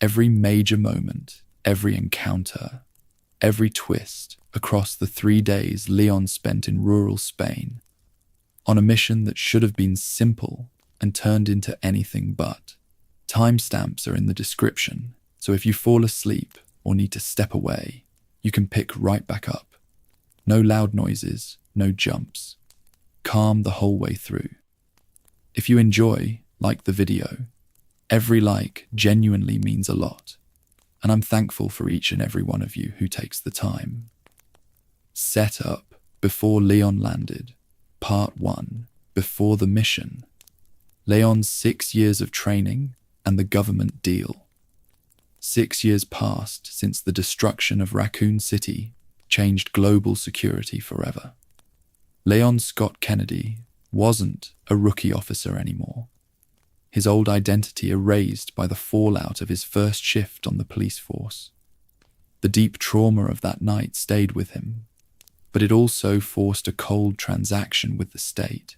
Every major moment, every encounter, every twist across the 3 days Leon spent in rural Spain, on a mission that should have been simple and turned into anything but. Timestamps are in the description, so if you fall asleep or need to step away, you can pick right back up. No loud noises, no jumps. Calm the whole way through. If you enjoy, like the video, every like genuinely means a lot, and I'm thankful for each and every one of you who takes the time. Set up before Leon landed, Part 1, Before the Mission. Leon's 6 years of training and the government deal. 6 years passed since the destruction of Raccoon City changed global security forever. Leon Scott Kennedy wasn't a rookie officer anymore. His old identity erased by the fallout of his first shift on the police force. The deep trauma of that night stayed with him, but it also forced a cold transaction with the state.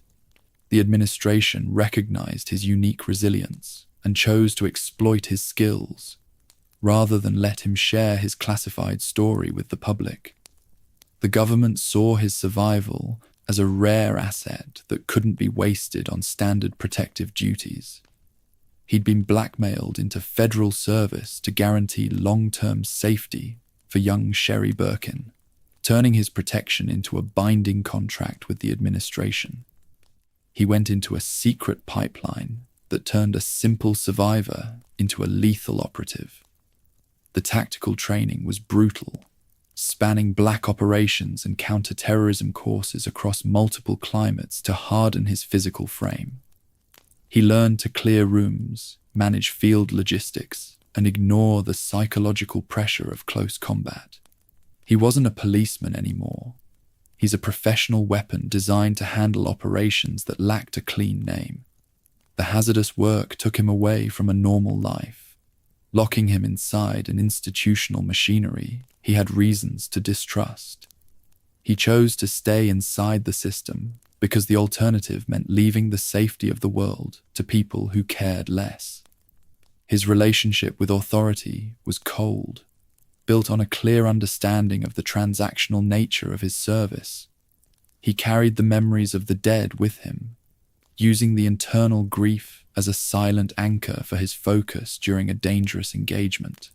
The administration recognized his unique resilience and chose to exploit his skills, rather than let him share his classified story with the public. The government saw his survival as a rare asset that couldn't be wasted on standard protective duties. He'd been blackmailed into federal service to guarantee long-term safety for young Sherry Birkin, turning his protection into a binding contract with the administration. He went into a secret pipeline that turned a simple survivor into a lethal operative. The tactical training was brutal, spanning black operations and counter-terrorism courses across multiple climates to harden his physical frame. He learned to clear rooms, manage field logistics, and ignore the psychological pressure of close combat. He wasn't a policeman anymore. He's a professional weapon designed to handle operations that lacked a clean name. The hazardous work took him away from a normal life, locking him inside an institutional machinery he had reasons to distrust. He chose to stay inside the system because the alternative meant leaving the safety of the world to people who cared less. His relationship with authority was cold, built on a clear understanding of the transactional nature of his service. He carried the memories of the dead with him, using the internal grief as a silent anchor for his focus during a dangerous engagement.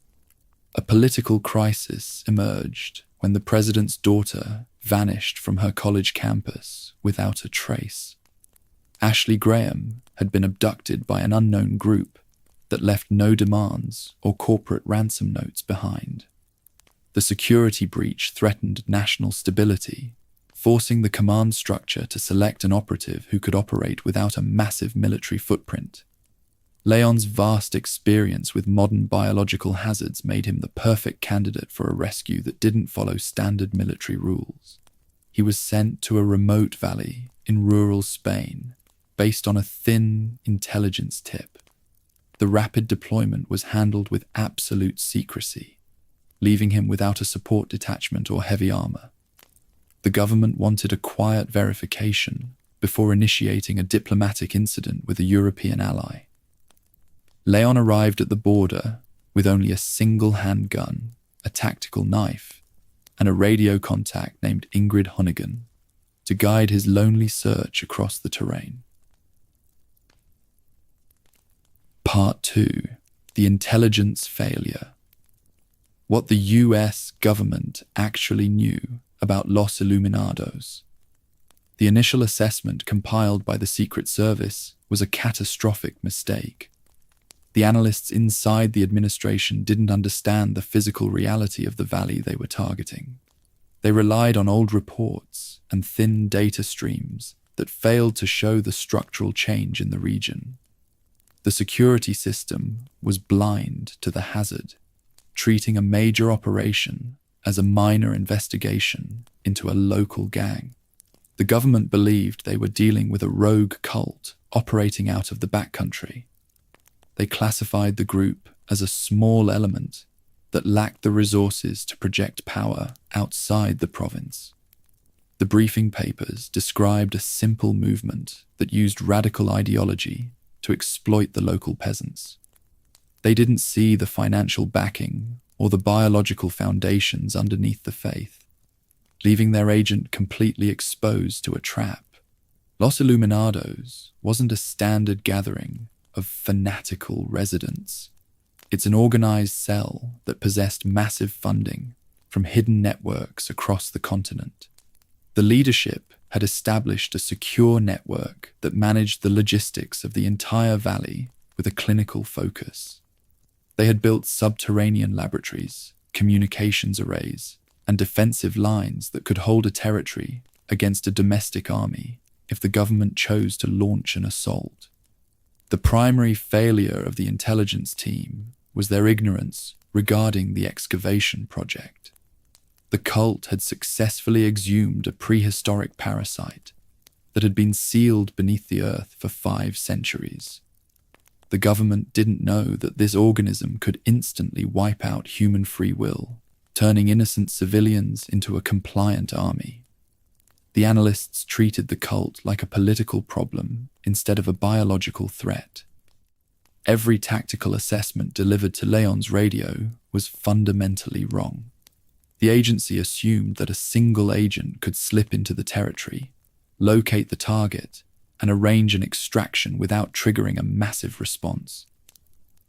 A political crisis emerged when the president's daughter vanished from her college campus without a trace. Ashley Graham had been abducted by an unknown group that left no demands or corporate ransom notes behind. The security breach threatened national stability, forcing the command structure to select an operative who could operate without a massive military footprint. Leon's vast experience with modern biological hazards made him the perfect candidate for a rescue that didn't follow standard military rules. He was sent to a remote valley in rural Spain, based on a thin intelligence tip. The rapid deployment was handled with absolute secrecy, leaving him without a support detachment or heavy armor. The government wanted a quiet verification before initiating a diplomatic incident with a European ally. Leon arrived at the border with only a single handgun, a tactical knife, and a radio contact named Ingrid Honnigan to guide his lonely search across the terrain. Part 2. The Intelligence Failure. What the US government actually knew about Los Illuminados. The initial assessment compiled by the Secret Service was a catastrophic mistake. The analysts inside the administration didn't understand the physical reality of the valley they were targeting. They relied on old reports and thin data streams that failed to show the structural change in the region. The security system was blind to the hazard, treating a major operation as a minor investigation into a local gang. The government believed they were dealing with a rogue cult operating out of the backcountry. They classified the group as a small element that lacked the resources to project power outside the province. The briefing papers described a simple movement that used radical ideology to exploit the local peasants. They didn't see the financial backing or the biological foundations underneath the faith, leaving their agent completely exposed to a trap. Los Illuminados wasn't a standard gathering of fanatical residents. It's an organized cell that possessed massive funding from hidden networks across the continent. The leadership had established a secure network that managed the logistics of the entire valley with a clinical focus. They had built subterranean laboratories, communications arrays, and defensive lines that could hold a territory against a domestic army if the government chose to launch an assault. The primary failure of the intelligence team was their ignorance regarding the excavation project. The cult had successfully exhumed a prehistoric parasite that had been sealed beneath the earth for 5 centuries. The government didn't know that this organism could instantly wipe out human free will, turning innocent civilians into a compliant army. The analysts treated the cult like a political problem instead of a biological threat. Every tactical assessment delivered to Leon's radio was fundamentally wrong. The agency assumed that a single agent could slip into the territory, locate the target, and arrange an extraction without triggering a massive response.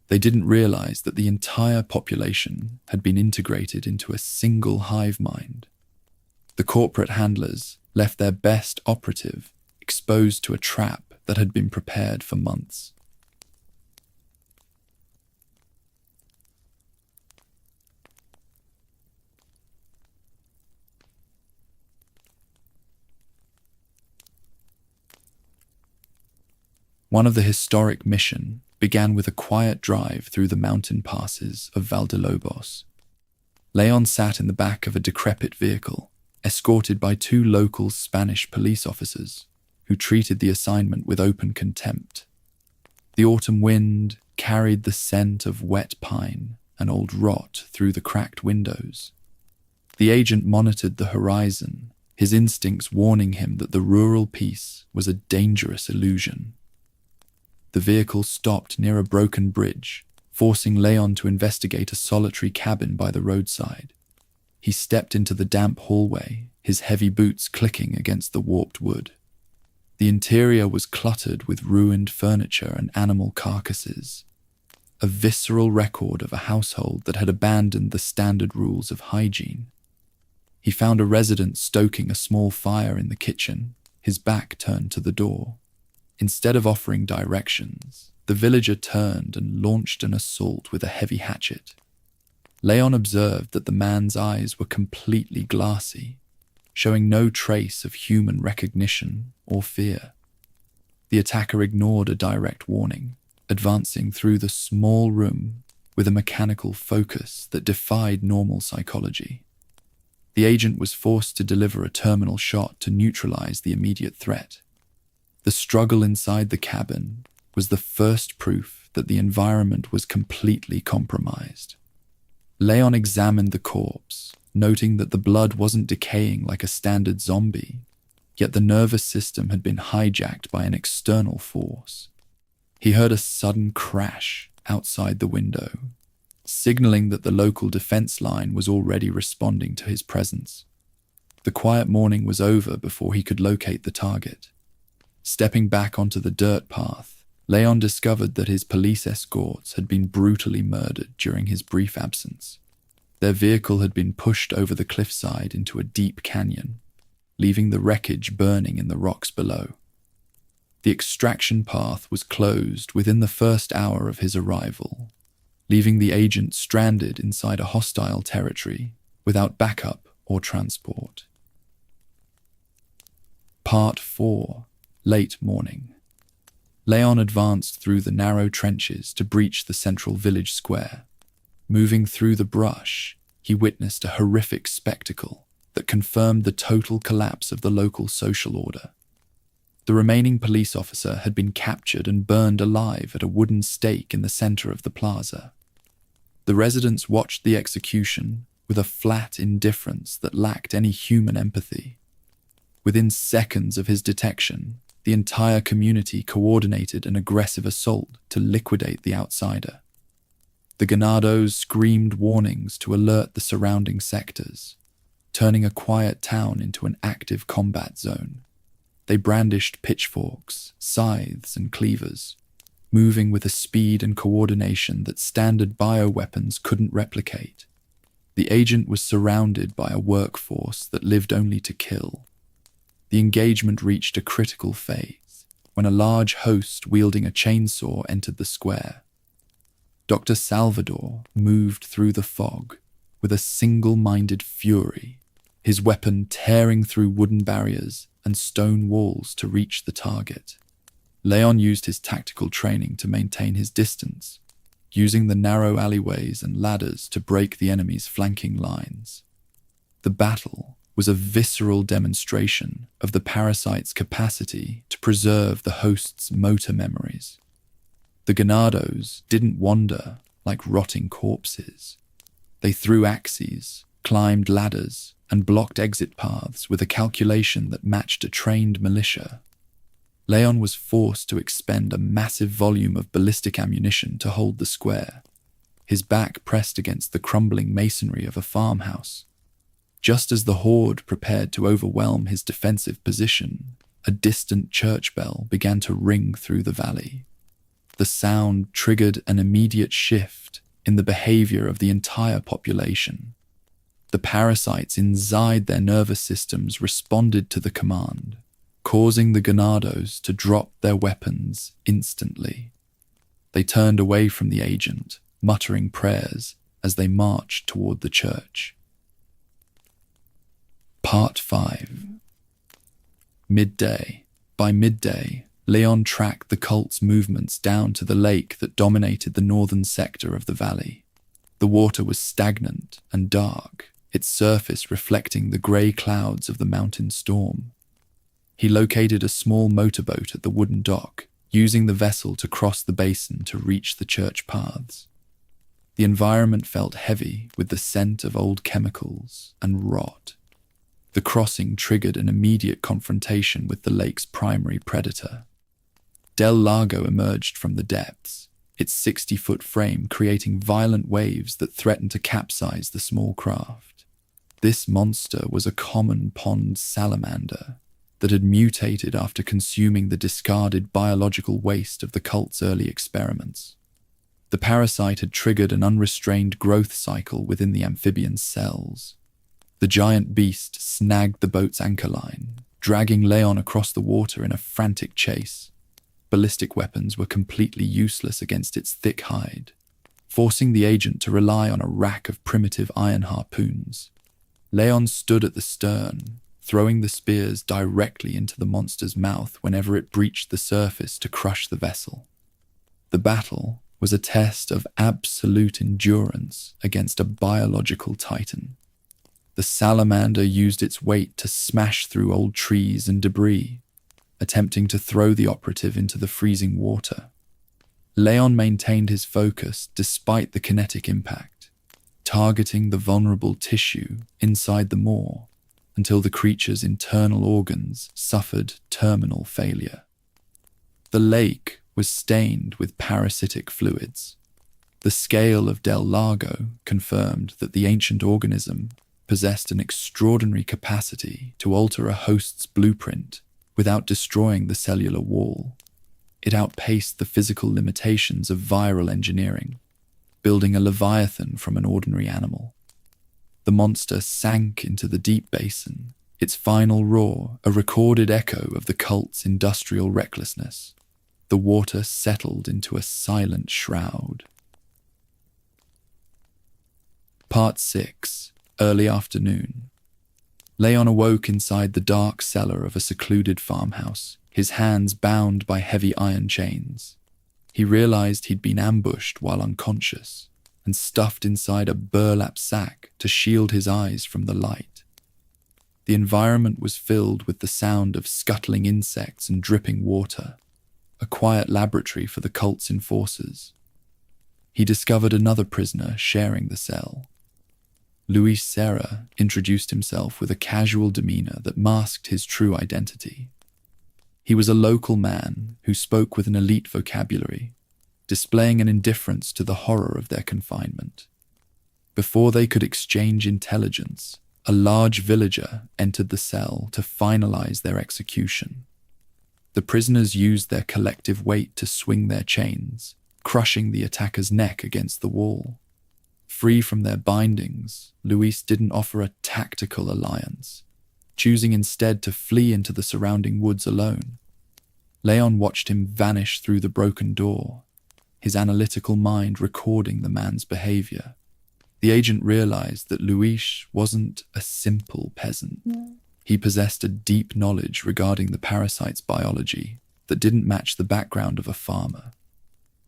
They didn't realize that the entire population had been integrated into a single hive mind. The corporate handlers left their best operative exposed to a trap that had been prepared for months. One of the historic mission began with a quiet drive through the mountain passes of Valdelobos. Leon sat in the back of a decrepit vehicle, escorted by 2 local Spanish police officers who treated the assignment with open contempt. The autumn wind carried the scent of wet pine and old rot through the cracked windows. The agent monitored the horizon, his instincts warning him that the rural peace was a dangerous illusion. The vehicle stopped near a broken bridge, forcing Leon to investigate a solitary cabin by the roadside. He stepped into the damp hallway, his heavy boots clicking against the warped wood. The interior was cluttered with ruined furniture and animal carcasses, a visceral record of a household that had abandoned the standard rules of hygiene. He found a resident stoking a small fire in the kitchen, his back turned to the door. Instead of offering directions, the villager turned and launched an assault with a heavy hatchet. Leon observed that the man's eyes were completely glassy, showing no trace of human recognition or fear. The attacker ignored a direct warning, advancing through the small room with a mechanical focus that defied normal psychology. The agent was forced to deliver a terminal shot to neutralize the immediate threat. The struggle inside the cabin was the first proof that the environment was completely compromised. Leon examined the corpse, noting that the blood wasn't decaying like a standard zombie, yet the nervous system had been hijacked by an external force. He heard a sudden crash outside the window, signaling that the local defense line was already responding to his presence. The quiet morning was over before he could locate the target. Stepping back onto the dirt path, Leon discovered that his police escorts had been brutally murdered during his brief absence. Their vehicle had been pushed over the cliffside into a deep canyon, leaving the wreckage burning in the rocks below. The extraction path was closed within the first hour of his arrival, leaving the agent stranded inside a hostile territory without backup or transport. Part 4. Late morning. Leon advanced through the narrow trenches to breach the central village square. Moving through the brush, he witnessed a horrific spectacle that confirmed the total collapse of the local social order. The remaining police officer had been captured and burned alive at a wooden stake in the center of the plaza. The residents watched the execution with a flat indifference that lacked any human empathy. Within seconds of his detection, the entire community coordinated an aggressive assault to liquidate the outsider. The Ganados screamed warnings to alert the surrounding sectors, turning a quiet town into an active combat zone. They brandished pitchforks, scythes, and cleavers, moving with a speed and coordination that standard bioweapons couldn't replicate. The agent was surrounded by a workforce that lived only to kill. The engagement reached a critical phase when a large host wielding a chainsaw entered the square. Dr. Salvador moved through the fog with a single-minded fury, his weapon tearing through wooden barriers and stone walls to reach the target. Leon used his tactical training to maintain his distance, using the narrow alleyways and ladders to break the enemy's flanking lines. The battle was a visceral demonstration of the parasite's capacity to preserve the host's motor memories. The Ganados didn't wander like rotting corpses. They threw axes, climbed ladders, and blocked exit paths with a calculation that matched a trained militia. Leon was forced to expend a massive volume of ballistic ammunition to hold the square, his back pressed against the crumbling masonry of a farmhouse. Just as the horde prepared to overwhelm his defensive position, a distant church bell began to ring through the valley. The sound triggered an immediate shift in the behavior of the entire population. The parasites inside their nervous systems responded to the command, causing the Ganados to drop their weapons instantly. They turned away from the agent, muttering prayers as they marched toward the church. Part 5. Midday. By midday, Leon tracked the cult's movements down to the lake that dominated the northern sector of the valley. The water was stagnant and dark, its surface reflecting the grey clouds of the mountain storm. He located a small motorboat at the wooden dock, using the vessel to cross the basin to reach the church paths. The environment felt heavy with the scent of old chemicals and rot. The crossing triggered an immediate confrontation with the lake's primary predator. Del Lago emerged from the depths, its 60-foot frame creating violent waves that threatened to capsize the small craft. This monster was a common pond salamander that had mutated after consuming the discarded biological waste of the cult's early experiments. The parasite had triggered an unrestrained growth cycle within the amphibian's cells. The giant beast snagged the boat's anchor line, dragging Leon across the water in a frantic chase. Ballistic weapons were completely useless against its thick hide, forcing the agent to rely on a rack of primitive iron harpoons. Leon stood at the stern, throwing the spears directly into the monster's mouth whenever it breached the surface to crush the vessel. The battle was a test of absolute endurance against a biological titan. The salamander used its weight to smash through old trees and debris, attempting to throw the operative into the freezing water. Leon maintained his focus despite the kinetic impact, targeting the vulnerable tissue inside the maw until the creature's internal organs suffered terminal failure. The lake was stained with parasitic fluids. The scale of Del Lago confirmed that the ancient organism possessed an extraordinary capacity to alter a host's blueprint without destroying the cellular wall. It outpaced the physical limitations of viral engineering, building a leviathan from an ordinary animal. The monster sank into the deep basin, its final roar a recorded echo of the cult's industrial recklessness. The water settled into a silent shroud. Part 6. Early afternoon. Leon awoke inside the dark cellar of a secluded farmhouse, his hands bound by heavy iron chains. He realized he'd been ambushed while unconscious and stuffed inside a burlap sack to shield his eyes from the light. The environment was filled with the sound of scuttling insects and dripping water, a quiet laboratory for the cult's enforcers. He discovered another prisoner sharing the cell. Luis Serra introduced himself with a casual demeanor that masked his true identity. He was a local man who spoke with an elite vocabulary, displaying an indifference to the horror of their confinement. Before they could exchange intelligence, a large villager entered the cell to finalize their execution. The prisoners used their collective weight to swing their chains, crushing the attacker's neck against the wall. Free from their bindings, Luis didn't offer a tactical alliance, choosing instead to flee into the surrounding woods alone. Leon watched him vanish through the broken door, his analytical mind recording the man's behavior. The agent realized that Luis wasn't a simple peasant. He possessed a deep knowledge regarding the parasite's biology that didn't match the background of a farmer.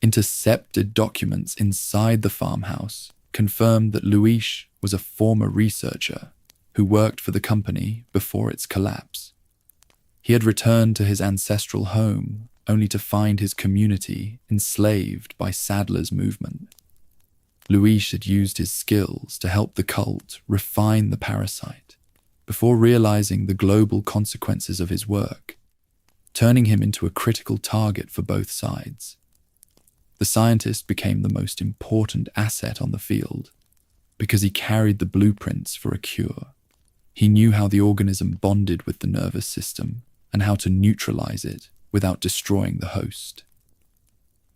Intercepted documents inside the farmhouse confirmed that Luis was a former researcher who worked for the company before its collapse. He had returned to his ancestral home only to find his community enslaved by Sadler's movement. Luis had used his skills to help the cult refine the parasite before realizing the global consequences of his work, turning him into a critical target for both sides. The scientist became the most important asset on the field because he carried the blueprints for a cure. He knew how the organism bonded with the nervous system and how to neutralize it without destroying the host.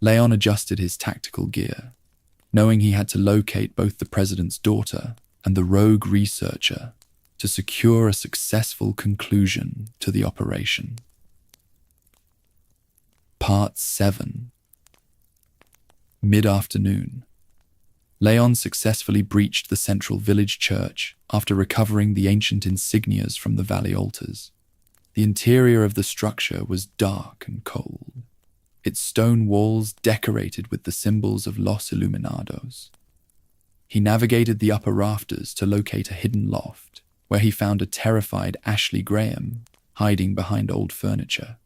Leon adjusted his tactical gear, knowing he had to locate both the president's daughter and the rogue researcher to secure a successful conclusion to the operation. Part 7. Mid-afternoon. Leon successfully breached the central village church after recovering the ancient insignias from the valley altars. The interior of the structure was dark and cold, its stone walls decorated with the symbols of Los Illuminados. He navigated the upper rafters to locate a hidden loft, where he found a terrified Ashley Graham hiding behind old furniture.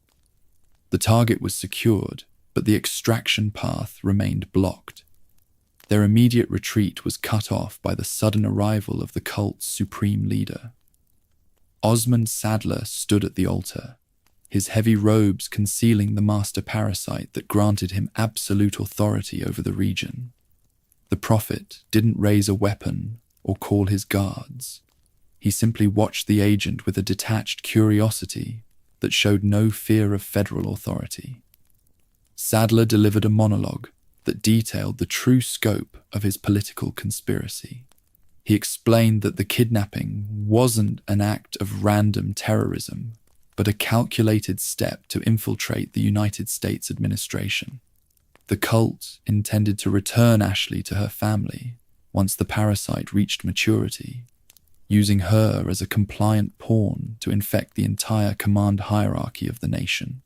The target was secured, but the extraction path remained blocked. Their immediate retreat was cut off by the sudden arrival of the cult's supreme leader. Osmond Sadler stood at the altar, his heavy robes concealing the master parasite that granted him absolute authority over the region. The prophet didn't raise a weapon or call his guards. He simply watched the agent with a detached curiosity that showed no fear of federal authority. Sadler delivered a monologue that detailed the true scope of his political conspiracy. He explained that the kidnapping wasn't an act of random terrorism, but a calculated step to infiltrate the United States administration. The cult intended to return Ashley to her family once the parasite reached maturity, using her as a compliant pawn to infect the entire command hierarchy of the nation.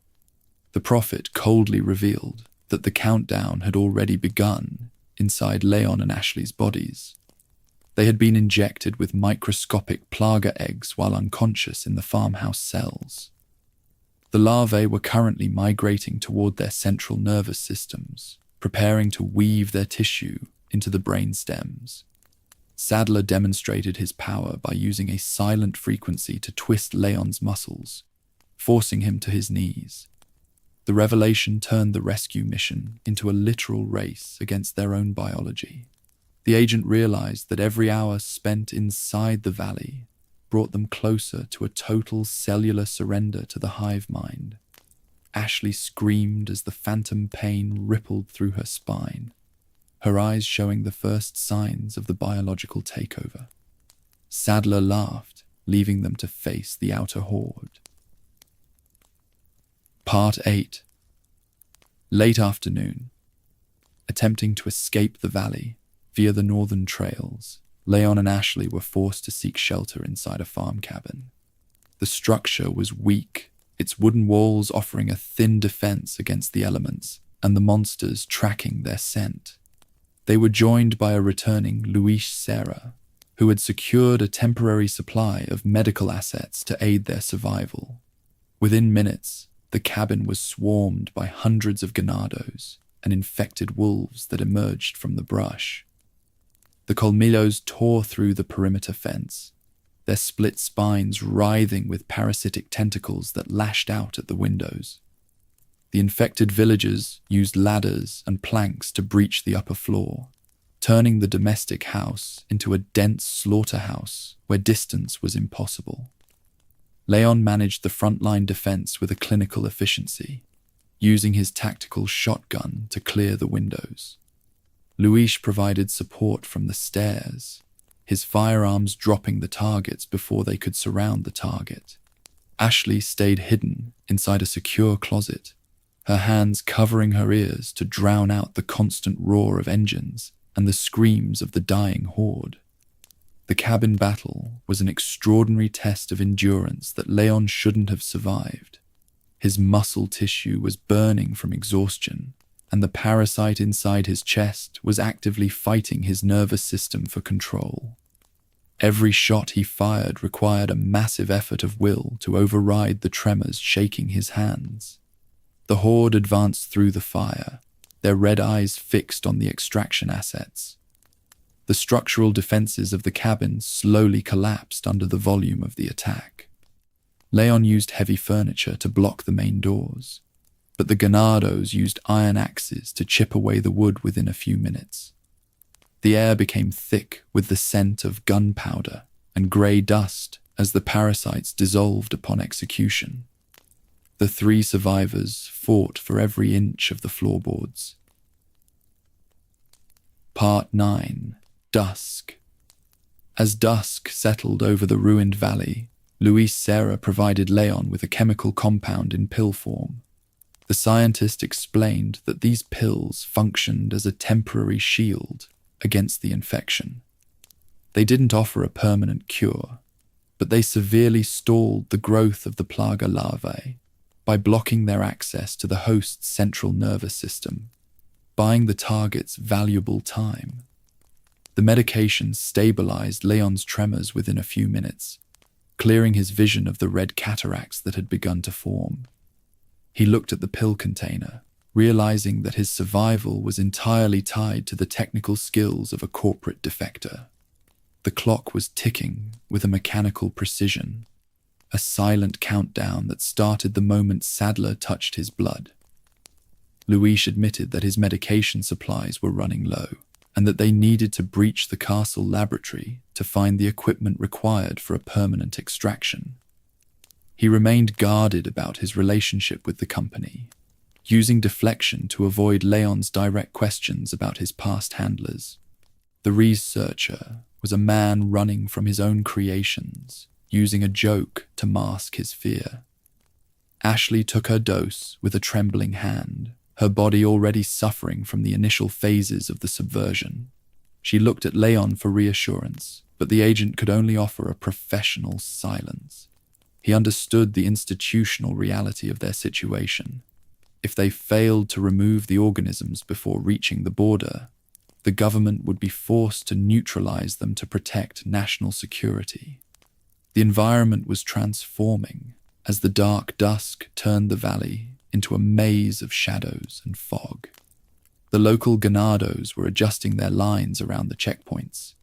The prophet coldly revealed that the countdown had already begun inside Leon and Ashley's bodies. They had been injected with microscopic plaga eggs while unconscious in the farmhouse cells. The larvae were currently migrating toward their central nervous systems, preparing to weave their tissue into the brain stems. Sadler demonstrated his power by using a silent frequency to twist Leon's muscles, forcing him to his knees. The revelation turned the rescue mission into a literal race against their own biology. The agent realized that every hour spent inside the valley brought them closer to a total cellular surrender to the Hive mind. Ashley screamed as the phantom pain rippled through her spine, her eyes showing the first signs of the biological takeover. Sadler laughed, leaving them to face the outer horde. Part 8. Late afternoon. Attempting to escape the valley via the northern trails, Leon and Ashley were forced to seek shelter inside a farm cabin. The structure was weak, its wooden walls offering a thin defense against the elements and the monsters tracking their scent. They were joined by a returning Luis Serra, who had secured a temporary supply of medical assets to aid their survival. Within minutes, the cabin was swarmed by hundreds of ganados and infected wolves that emerged from the brush. The colmillos tore through the perimeter fence, their split spines writhing with parasitic tentacles that lashed out at the windows. The infected villagers used ladders and planks to breach the upper floor, turning the domestic house into a dense slaughterhouse where distance was impossible. Leon managed the frontline defense with a clinical efficiency, using his tactical shotgun to clear the windows. Luis provided support from the stairs, his firearms dropping the targets before they could surround the target. Ashley stayed hidden inside a secure closet, her hands covering her ears to drown out the constant roar of engines and the screams of the dying horde. The cabin battle was an extraordinary test of endurance that Leon shouldn't have survived. His muscle tissue was burning from exhaustion, and the parasite inside his chest was actively fighting his nervous system for control. Every shot he fired required a massive effort of will to override the tremors shaking his hands. The horde advanced through the fire, their red eyes fixed on the extraction assets. The structural defenses of the cabin slowly collapsed under the volume of the attack. Leon used heavy furniture to block the main doors, but the Ganados used iron axes to chip away the wood within a few minutes. The air became thick with the scent of gunpowder and grey dust as the parasites dissolved upon execution. The three survivors fought for every inch of the floorboards. Part 9. Dusk. As dusk settled over the ruined valley, Luis Serra provided Leon with a chemical compound in pill form. The scientist explained that these pills functioned as a temporary shield against the infection. They didn't offer a permanent cure, but they severely stalled the growth of the plaga larvae by blocking their access to the host's central nervous system, buying the target's valuable time. The medication stabilized Leon's tremors within a few minutes, clearing his vision of the red cataracts that had begun to form. He looked at the pill container, realizing that his survival was entirely tied to the technical skills of a corporate defector. The clock was ticking with a mechanical precision, a silent countdown that started the moment Sadler touched his blood. Luis admitted that his medication supplies were running low, and that they needed to breach the castle laboratory to find the equipment required for a permanent extraction. He remained guarded about his relationship with the company, using deflection to avoid Leon's direct questions about his past handlers. The researcher was a man running from his own creations, using a joke to mask his fear. Ashley took her dose with a trembling hand, her body already suffering from the initial phases of the subversion. She looked at Leon for reassurance, but the agent could only offer a professional silence. He understood the institutional reality of their situation. If they failed to remove the organisms before reaching the border, the government would be forced to neutralize them to protect national security. The environment was transforming as the dark dusk turned the valley into a maze of shadows and fog. The local Ganados were adjusting their lines around the checkpoints,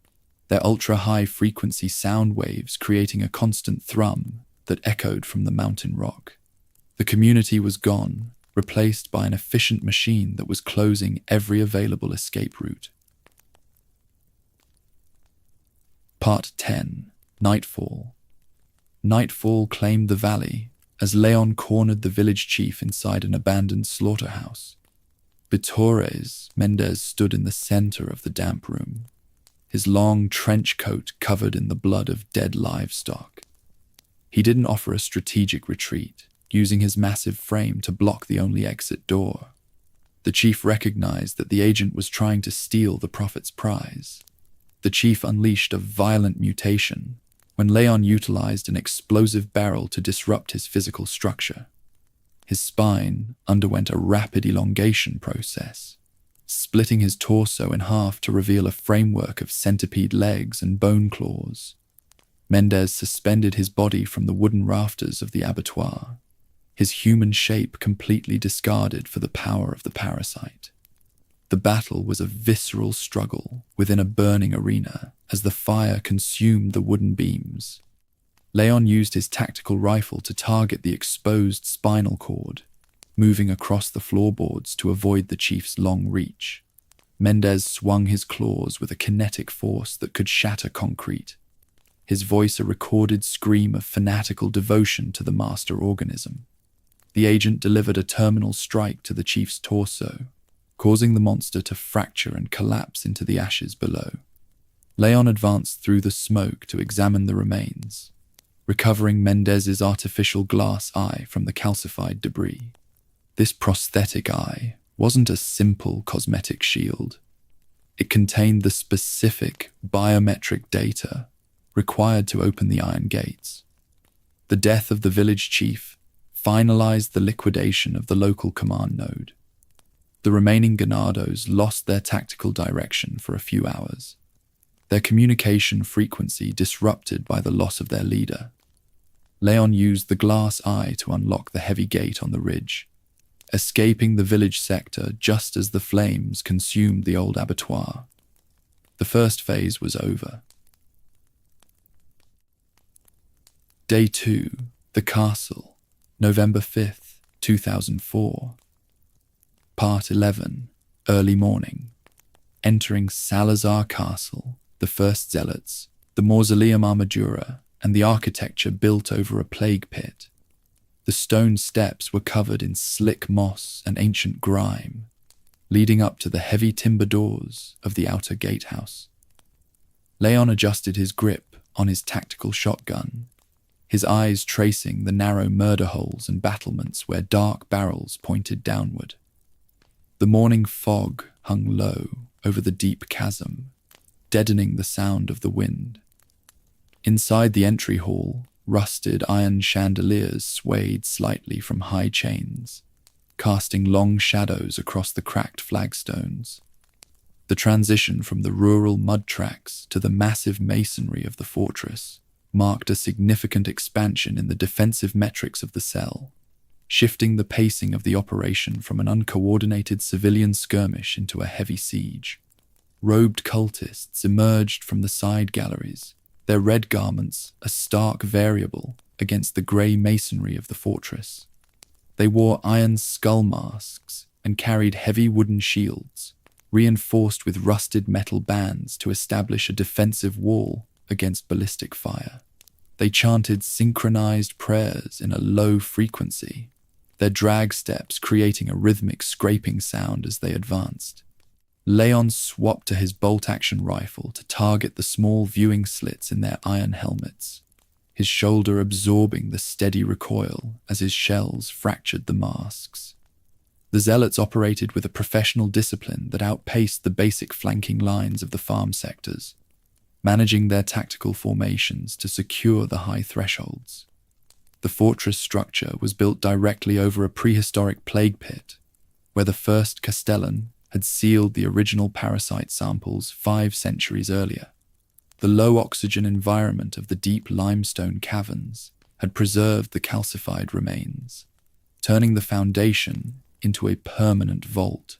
their ultra-high frequency sound waves creating a constant thrum that echoed from the mountain rock. The community was gone, replaced by an efficient machine that was closing every available escape route. Part 10. Nightfall. Nightfall claimed the valley as Leon cornered the village chief inside an abandoned slaughterhouse. Bitores, Mendez stood in the center of the damp room, his long trench coat covered in the blood of dead livestock. He didn't offer a strategic retreat, using his massive frame to block the only exit door. The chief recognized that the agent was trying to steal the prophet's prize. The chief unleashed a violent mutation when Leon utilized an explosive barrel to disrupt his physical structure. His spine underwent a rapid elongation process, splitting his torso in half to reveal a framework of centipede legs and bone claws. Mendez suspended his body from the wooden rafters of the abattoir, his human shape completely discarded for the power of the parasite. The battle was a visceral struggle within a burning arena as the fire consumed the wooden beams. Leon used his tactical rifle to target the exposed spinal cord, moving across the floorboards to avoid the chief's long reach. Mendez swung his claws with a kinetic force that could shatter concrete, his voice a recorded scream of fanatical devotion to the master organism. The agent delivered a terminal strike to the chief's torso, causing the monster to fracture and collapse into the ashes below. Leon advanced through the smoke to examine the remains, recovering Mendez's artificial glass eye from the calcified debris. This prosthetic eye wasn't a simple cosmetic shield. It contained the specific biometric data required to open the iron gates. The death of the village chief finalized the liquidation of the local command node. The remaining ganados lost their tactical direction for a few hours, their communication frequency disrupted by the loss of their leader. Leon used the glass eye to unlock the heavy gate on the ridge, escaping the village sector just as the flames consumed the old abattoir. The first phase was over. Day 2, The Castle, November 5th, 2004. Part 11, Early Morning. Entering Salazar Castle, the first zealots, the mausoleum armadura, and the architecture built over a plague pit. The stone steps were covered in slick moss and ancient grime, leading up to the heavy timber doors of the outer gatehouse. Leon adjusted his grip on his tactical shotgun, his eyes tracing the narrow murder holes and battlements where dark barrels pointed downward. The morning fog hung low over the deep chasm, deadening the sound of the wind. Inside the entry hall, rusted iron chandeliers swayed slightly from high chains, casting long shadows across the cracked flagstones. The transition from the rural mud tracks to the massive masonry of the fortress marked a significant expansion in the defensive metrics of the cell, shifting the pacing of the operation from an uncoordinated civilian skirmish into a heavy siege. Robed cultists emerged from the side galleries, their red garments a stark variable against the grey masonry of the fortress. They wore iron skull masks and carried heavy wooden shields, reinforced with rusted metal bands to establish a defensive wall against ballistic fire. They chanted synchronized prayers in a low frequency, their drag steps creating a rhythmic scraping sound as they advanced. Leon swapped to his bolt-action rifle to target the small viewing slits in their iron helmets, his shoulder absorbing the steady recoil as his shells fractured the masks. The zealots operated with a professional discipline that outpaced the basic flanking lines of the farm sectors, managing their tactical formations to secure the high thresholds. The fortress structure was built directly over a prehistoric plague pit, where the first Castellan had sealed the original parasite samples 5 centuries earlier. The low-oxygen environment of the deep limestone caverns had preserved the calcified remains, turning the foundation into a permanent vault.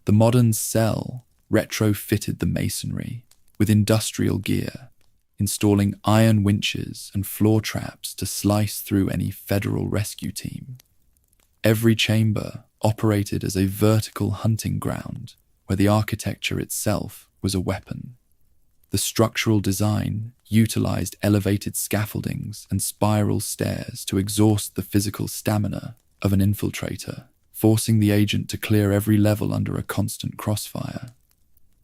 The modern cell retrofitted the masonry with industrial gear, installing iron winches and floor traps to slice through any federal rescue team. Every chamber operated as a vertical hunting ground where the architecture itself was a weapon. The structural design utilized elevated scaffoldings and spiral stairs to exhaust the physical stamina of an infiltrator, forcing the agent to clear every level under a constant crossfire.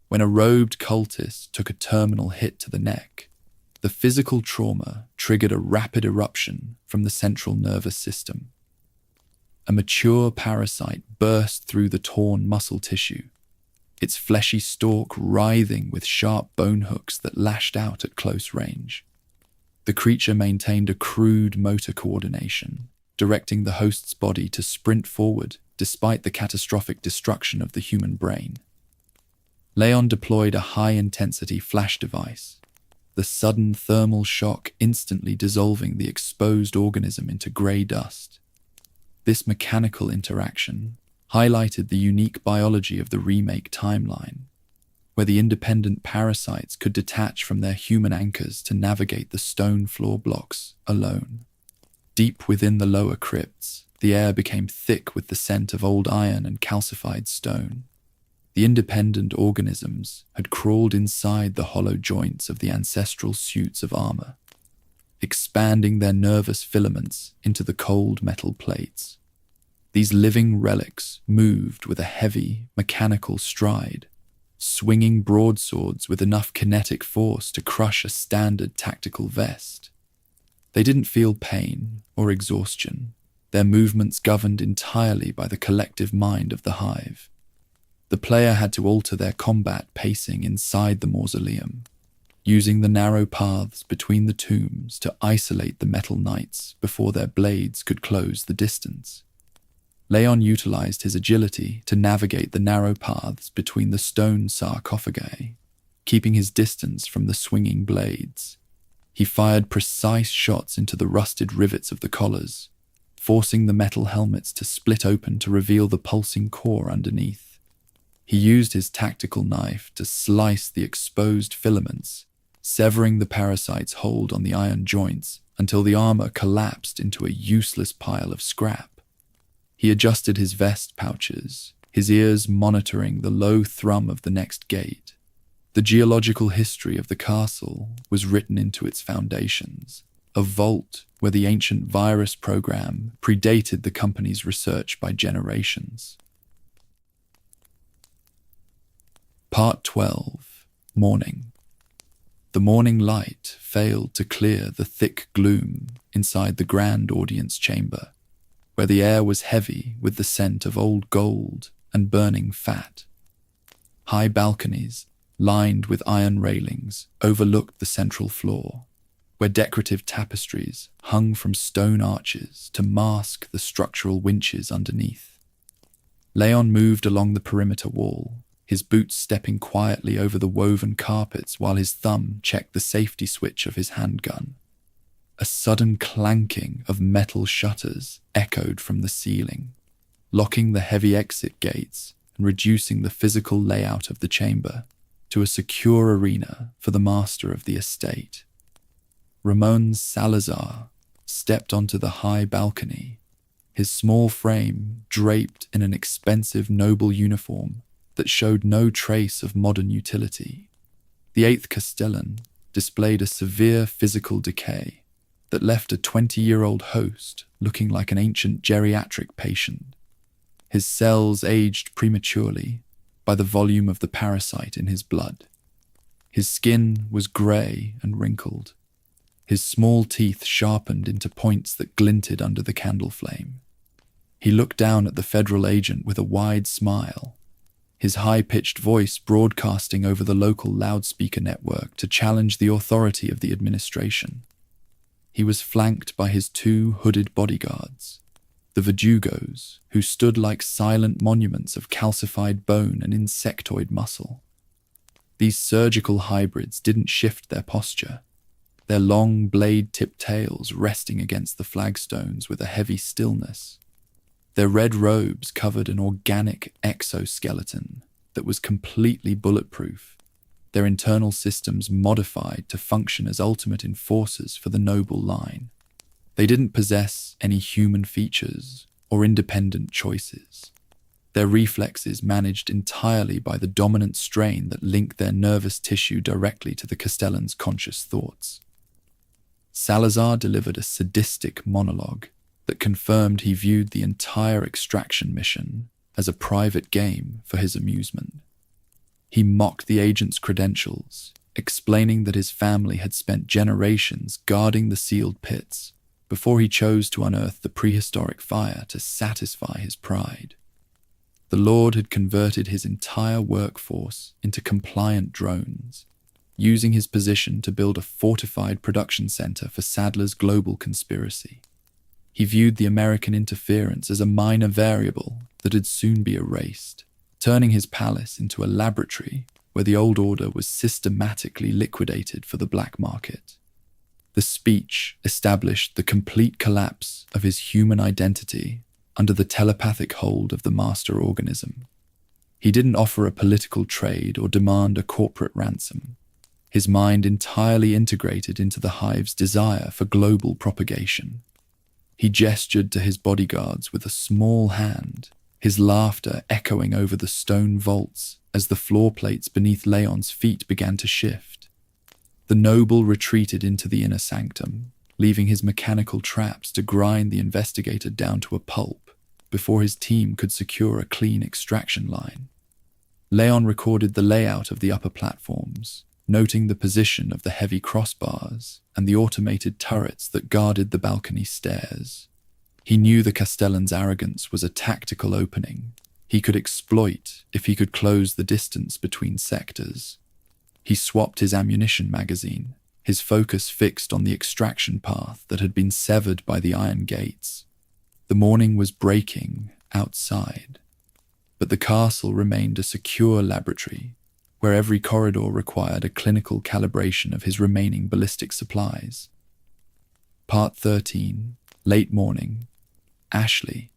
When a robed cultist took a terminal hit to the neck, the physical trauma triggered a rapid eruption from the central nervous system. A mature parasite burst through the torn muscle tissue, its fleshy stalk writhing with sharp bone hooks that lashed out at close range. The creature maintained a crude motor coordination, directing the host's body to sprint forward despite the catastrophic destruction of the human brain. Leon deployed a high-intensity flash device, the sudden thermal shock instantly dissolving the exposed organism into grey dust. This mechanical interaction highlighted the unique biology of the remake timeline, where the independent parasites could detach from their human anchors to navigate the stone floor blocks alone. Deep within the lower crypts, The air became thick with the scent of old iron and calcified stone. The independent organisms had crawled inside the hollow joints of the ancestral suits of armor, expanding their nervous filaments into the cold metal plates. These living relics moved with a heavy, mechanical stride, swinging broadswords with enough kinetic force to crush a standard tactical vest. They didn't feel pain or exhaustion, their movements governed entirely by the collective mind of the Hive. The player had to alter their combat pacing inside the mausoleum, using the narrow paths between the tombs to isolate the metal knights before their blades could close the distance. Leon utilized his agility to navigate the narrow paths between the stone sarcophagi, keeping his distance from the swinging blades. He fired precise shots into the rusted rivets of the collars, forcing the metal helmets to split open to reveal the pulsing core underneath. He used his tactical knife to slice the exposed filaments, severing the parasite's hold on the iron joints until the armor collapsed into a useless pile of scrap. He adjusted his vest pouches, his ears monitoring the low thrum of the next gate. The geological history of the castle was written into its foundations, a vault where the ancient virus program predated the company's research by generations. Part 12. Morning. The morning light failed to clear the thick gloom inside the grand audience chamber, where the air was heavy with the scent of old gold and burning fat. High balconies, lined with iron railings, overlooked the central floor, where decorative tapestries hung from stone arches to mask the structural winches underneath. Leon moved along the perimeter wall, his boots stepping quietly over the woven carpets while his thumb checked the safety switch of his handgun. A sudden clanking of metal shutters echoed from the ceiling, locking the heavy exit gates and reducing the physical layout of the chamber to a secure arena for the master of the estate. Ramon Salazar stepped onto the high balcony, his small frame draped in an expensive noble uniform that showed no trace of modern utility. The 8th Castellan displayed a severe physical decay that left a 20-year-old host looking like an ancient geriatric patient. His cells aged prematurely by the volume of the parasite in his blood. His skin was grey and wrinkled, his small teeth sharpened into points that glinted under the candle flame. He looked down at the federal agent with a wide smile, his high-pitched voice broadcasting over the local loudspeaker network to challenge the authority of the administration. He was flanked by his 2 hooded bodyguards, the Verdugos, who stood like silent monuments of calcified bone and insectoid muscle. These surgical hybrids didn't shift their posture, their long blade-tipped tails resting against the flagstones with a heavy stillness. Their red robes covered an organic exoskeleton that was completely bulletproof, their internal systems modified to function as ultimate enforcers for the noble line. They didn't possess any human features or independent choices. Their reflexes managed entirely by the dominant strain that linked their nervous tissue directly to the Castellan's conscious thoughts. Salazar delivered a sadistic monologue that confirmed he viewed the entire extraction mission as a private game for his amusement. He mocked the agent's credentials, explaining that his family had spent generations guarding the sealed pits before he chose to unearth the prehistoric fire to satisfy his pride. The Lord had converted his entire workforce into compliant drones, using his position to build a fortified production center for Sadler's global conspiracy. He viewed the American interference as a minor variable that would soon be erased, turning his palace into a laboratory where the old order was systematically liquidated for the black market. The speech established the complete collapse of his human identity under the telepathic hold of the master organism. He didn't offer a political trade or demand a corporate ransom. His mind entirely integrated into the Hive's desire for global propagation. He gestured to his bodyguards with a small hand, his laughter echoing over the stone vaults as the floor plates beneath Leon's feet began to shift. The noble retreated into the inner sanctum, leaving his mechanical traps to grind the investigator down to a pulp before his team could secure a clean extraction line. Leon recorded the layout of the upper platforms, noting the position of the heavy crossbars and the automated turrets that guarded the balcony stairs. He knew the Castellan's arrogance was a tactical opening he could exploit if he could close the distance between sectors. He swapped his ammunition magazine, his focus fixed on the extraction path that had been severed by the iron gates. The morning was breaking outside, but the castle remained a secure laboratory where every corridor required a clinical calibration of his remaining ballistic supplies. Part 13, late morning. Ashley,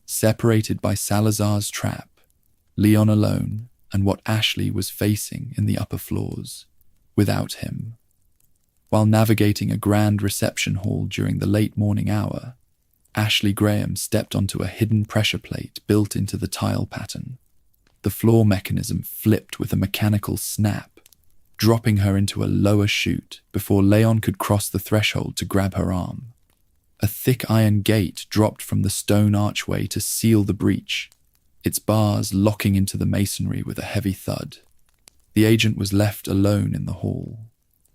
separated by Salazar's trap, Leon alone, and what Ashley was facing in the upper floors, without him. While navigating a grand reception hall during the late morning hour, Ashley Graham stepped onto a hidden pressure plate built into the tile pattern. The floor mechanism flipped with a mechanical snap, dropping her into a lower chute before Leon could cross the threshold to grab her arm. A thick iron gate dropped from the stone archway to seal the breach, its bars locking into the masonry with a heavy thud. The agent was left alone in the hall,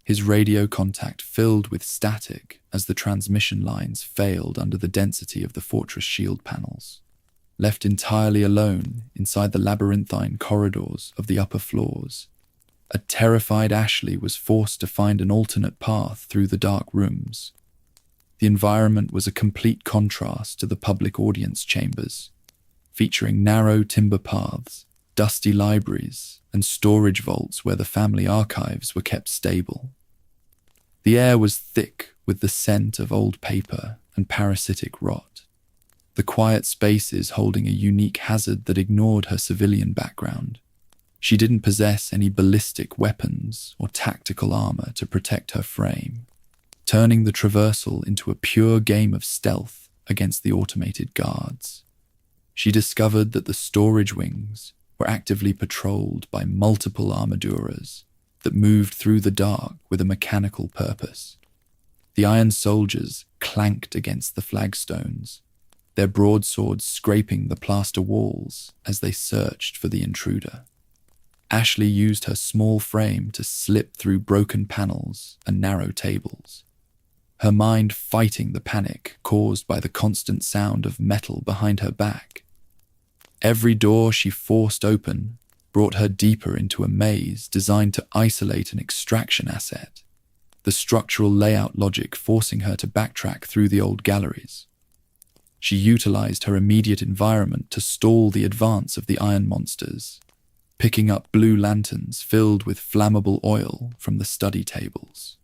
his radio contact filled with static as the transmission lines failed under the density of the fortress shield panels. Left entirely alone inside the labyrinthine corridors of the upper floors, a terrified Ashley was forced to find an alternate path through the dark rooms. The environment was a complete contrast to the public audience chambers, featuring narrow timber paths, dusty libraries, and storage vaults where the family archives were kept stable. The air was thick with the scent of old paper and parasitic rot, the quiet spaces holding a unique hazard that ignored her civilian background. She didn't possess any ballistic weapons or tactical armor to protect her frame, turning the traversal into a pure game of stealth against the automated guards. She discovered that the storage wings were actively patrolled by multiple armaduras that moved through the dark with a mechanical purpose. The iron soldiers clanked against the flagstones, their broadswords scraping the plaster walls as they searched for the intruder. Ashley used her small frame to slip through broken panels and narrow tables, her mind fighting the panic caused by the constant sound of metal behind her back. Every door she forced open brought her deeper into a maze designed to isolate an extraction asset, the structural layout logic forcing her to backtrack through the old galleries. She utilized her immediate environment to stall the advance of the iron monsters, picking up blue lanterns filled with flammable oil from the study tables.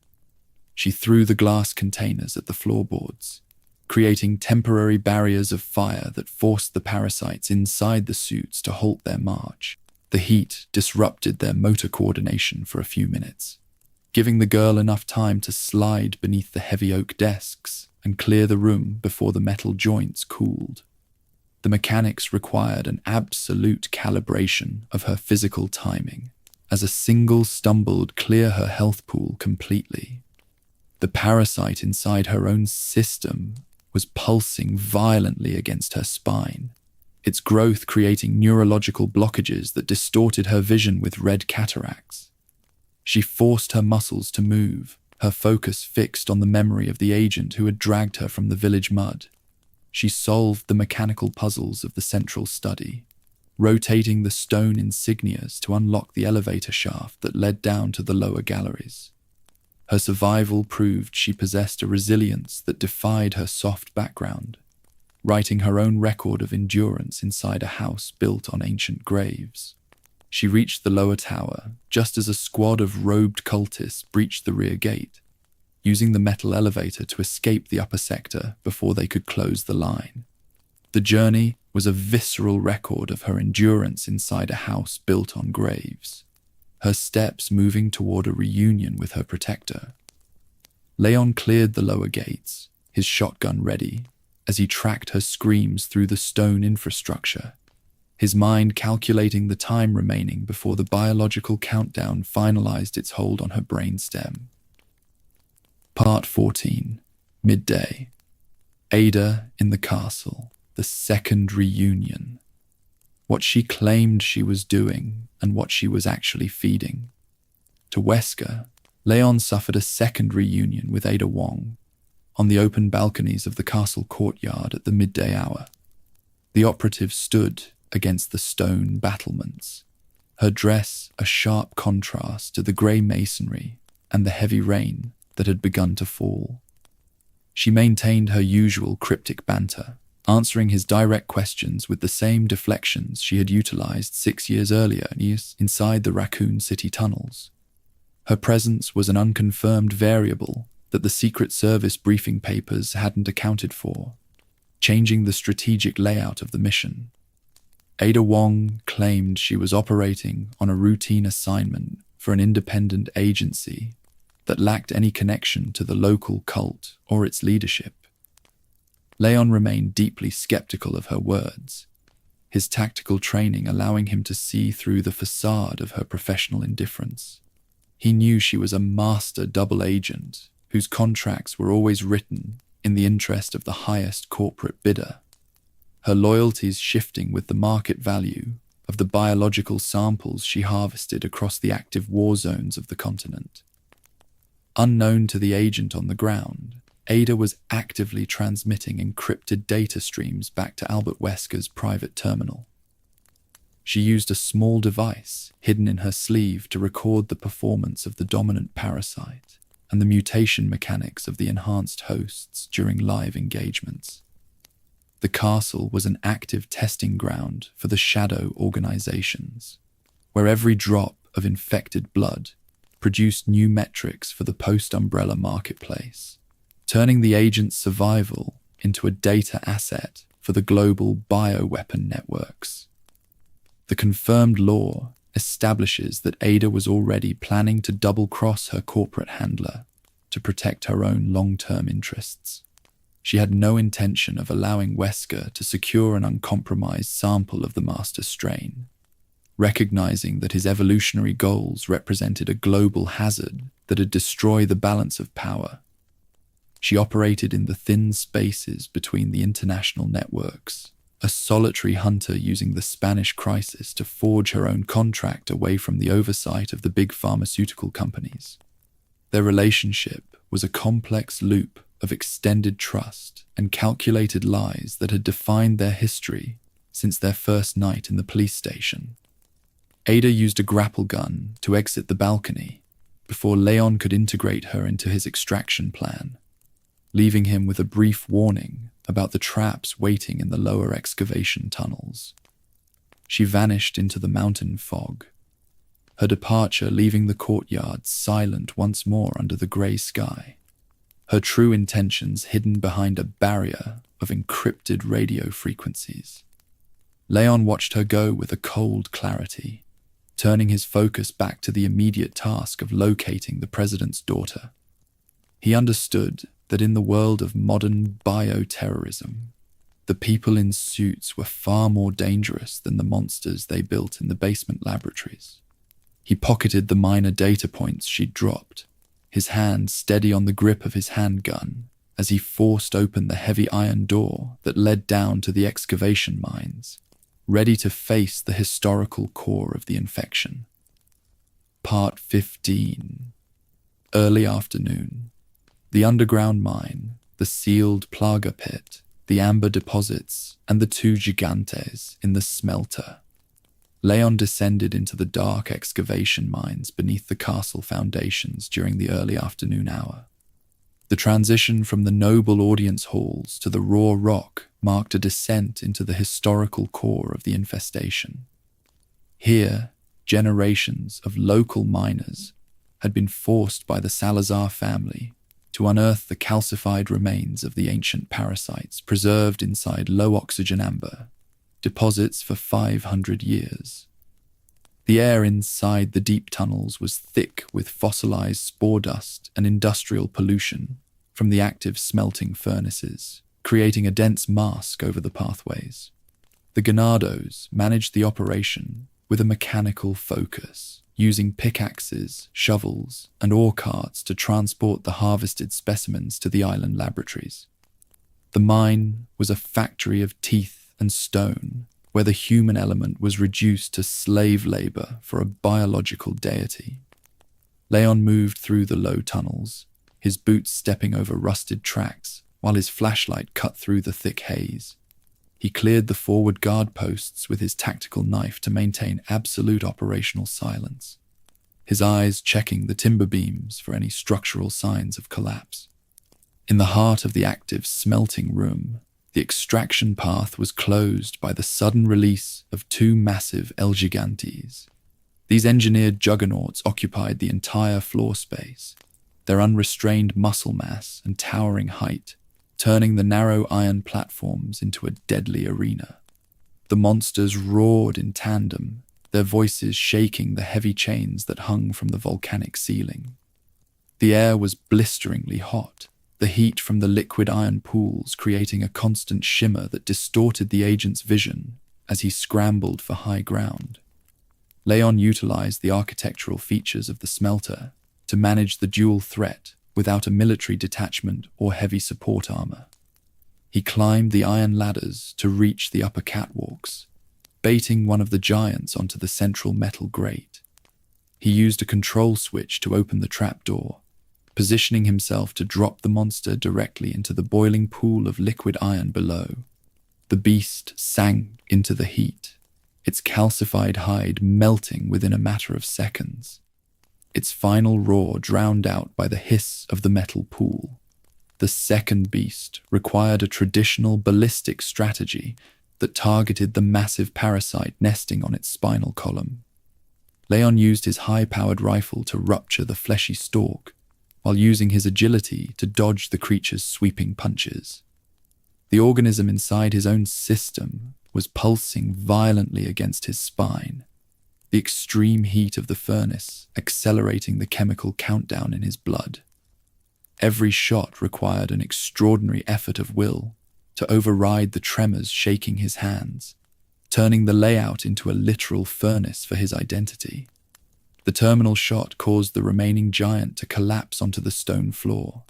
She threw the glass containers at the floorboards, creating temporary barriers of fire that forced the parasites inside the suits to halt their march. The heat disrupted their motor coordination for a few minutes, giving the girl enough time to slide beneath the heavy oak desks and clear the room before the metal joints cooled. The mechanics required an absolute calibration of her physical timing, as a single stumble would clear her health pool completely. The parasite inside her own system was pulsing violently against her spine, its growth creating neurological blockages that distorted her vision with red cataracts. She forced her muscles to move, her focus fixed on the memory of the agent who had dragged her from the village mud. She solved the mechanical puzzles of the central study, rotating the stone insignias to unlock the elevator shaft that led down to the lower galleries. Her survival proved she possessed a resilience that defied her soft background, writing her own record of endurance inside a house built on ancient graves. She reached the lower tower just as a squad of robed cultists breached the rear gate, using the metal elevator to escape the upper sector before they could close the line. The journey was a visceral record of her endurance inside a house built on graves, her steps moving toward a reunion with her protector. Leon cleared the lower gates, his shotgun ready, as he tracked her screams through the stone infrastructure, his mind calculating the time remaining before the biological countdown finalized its hold on her brainstem. Part 14. Midday. Ada in the castle. The second reunion. What she claimed she was doing and what she was actually feeding. To Wesker, Leon suffered a second reunion with Ada Wong on the open balconies of the castle courtyard at the midday hour. The operative stood against the stone battlements, her dress a sharp contrast to the grey masonry and the heavy rain that had begun to fall. She maintained her usual cryptic banter, answering his direct questions with the same deflections she had utilized 6 years earlier inside the Raccoon City tunnels. Her presence was an unconfirmed variable that the Secret Service briefing papers hadn't accounted for, changing the strategic layout of the mission. Ada Wong claimed she was operating on a routine assignment for an independent agency that lacked any connection to the local cult or its leadership. Leon remained deeply skeptical of her words, his tactical training allowing him to see through the facade of her professional indifference. He knew she was a master double agent whose contracts were always written in the interest of the highest corporate bidder, her loyalties shifting with the market value of the biological samples she harvested across the active war zones of the continent. Unknown to the agent on the ground, Ada was actively transmitting encrypted data streams back to Albert Wesker's private terminal. She used a small device hidden in her sleeve to record the performance of the dominant parasite and the mutation mechanics of the enhanced hosts during live engagements. The castle was an active testing ground for the shadow organizations, where every drop of infected blood produced new metrics for the post-umbrella marketplace, turning the agent's survival into a data asset for the global bioweapon networks. The confirmed law establishes that Ada was already planning to double-cross her corporate handler to protect her own long-term interests. She had no intention of allowing Wesker to secure an uncompromised sample of the master strain, recognizing that his evolutionary goals represented a global hazard that would destroy the balance of power. She operated in the thin spaces between the international networks, a solitary hunter using the Spanish crisis to forge her own contract away from the oversight of the big pharmaceutical companies. Their relationship was a complex loop of extended trust and calculated lies that had defined their history since their first night in the police station. Ada used a grapple gun to exit the balcony before Leon could integrate her into his extraction plan, leaving him with a brief warning about the traps waiting in the lower excavation tunnels. She vanished into the mountain fog, her departure leaving the courtyard silent once more under the grey sky, her true intentions hidden behind a barrier of encrypted radio frequencies. Leon watched her go with a cold clarity, turning his focus back to the immediate task of locating the president's daughter. He understood that in the world of modern bioterrorism, the people in suits were far more dangerous than the monsters they built in the basement laboratories. He pocketed the minor data points she'd dropped, his hand steady on the grip of his handgun as he forced open the heavy iron door that led down to the excavation mines, ready to face the historical core of the infection. Part 15. Early afternoon. The underground mine, the sealed plaga pit, the amber deposits, and the two gigantes in the smelter. Leon descended into the dark excavation mines beneath the castle foundations during the early afternoon hour. The transition from the noble audience halls to the raw rock marked a descent into the historical core of the infestation. Here, generations of local miners had been forced by the Salazar family to unearth the calcified remains of the ancient parasites preserved inside low-oxygen amber, deposits for 500 years. The air inside the deep tunnels was thick with fossilized spore dust and industrial pollution from the active smelting furnaces, creating a dense mask over the pathways. The Ganados managed the operation with a mechanical focus, using pickaxes, shovels, and ore carts to transport the harvested specimens to the island laboratories. The mine was a factory of teeth and stone, where the human element was reduced to slave labor for a biological deity. Leon moved through the low tunnels, his boots stepping over rusted tracks, while his flashlight cut through the thick haze. He cleared the forward guard posts with his tactical knife to maintain absolute operational silence, his eyes checking the timber beams for any structural signs of collapse. In the heart of the active smelting room, the extraction path was closed by the sudden release of two massive El Gigantes. These engineered juggernauts occupied the entire floor space, their unrestrained muscle mass and towering height turning the narrow iron platforms into a deadly arena. The monsters roared in tandem, their voices shaking the heavy chains that hung from the volcanic ceiling. The air was blisteringly hot, the heat from the liquid iron pools creating a constant shimmer that distorted the agent's vision as he scrambled for high ground. Leon utilized the architectural features of the smelter to manage the dual threat without a military detachment or heavy support armor. He climbed the iron ladders to reach the upper catwalks, baiting one of the giants onto the central metal grate. He used a control switch to open the trapdoor, positioning himself to drop the monster directly into the boiling pool of liquid iron below. The beast sank into the heat, its calcified hide melting within a matter of seconds, its final roar drowned out by the hiss of the metal pool. The second beast required a traditional ballistic strategy that targeted the massive parasite nesting on its spinal column. Leon used his high-powered rifle to rupture the fleshy stalk, while using his agility to dodge the creature's sweeping punches. The organism inside his own system was pulsing violently against his spine, the extreme heat of the furnace accelerating the chemical countdown in his blood. Every shot required an extraordinary effort of will to override the tremors shaking his hands, turning the layout into a literal furnace for his identity. The terminal shot caused the remaining giant to collapse onto the stone floor,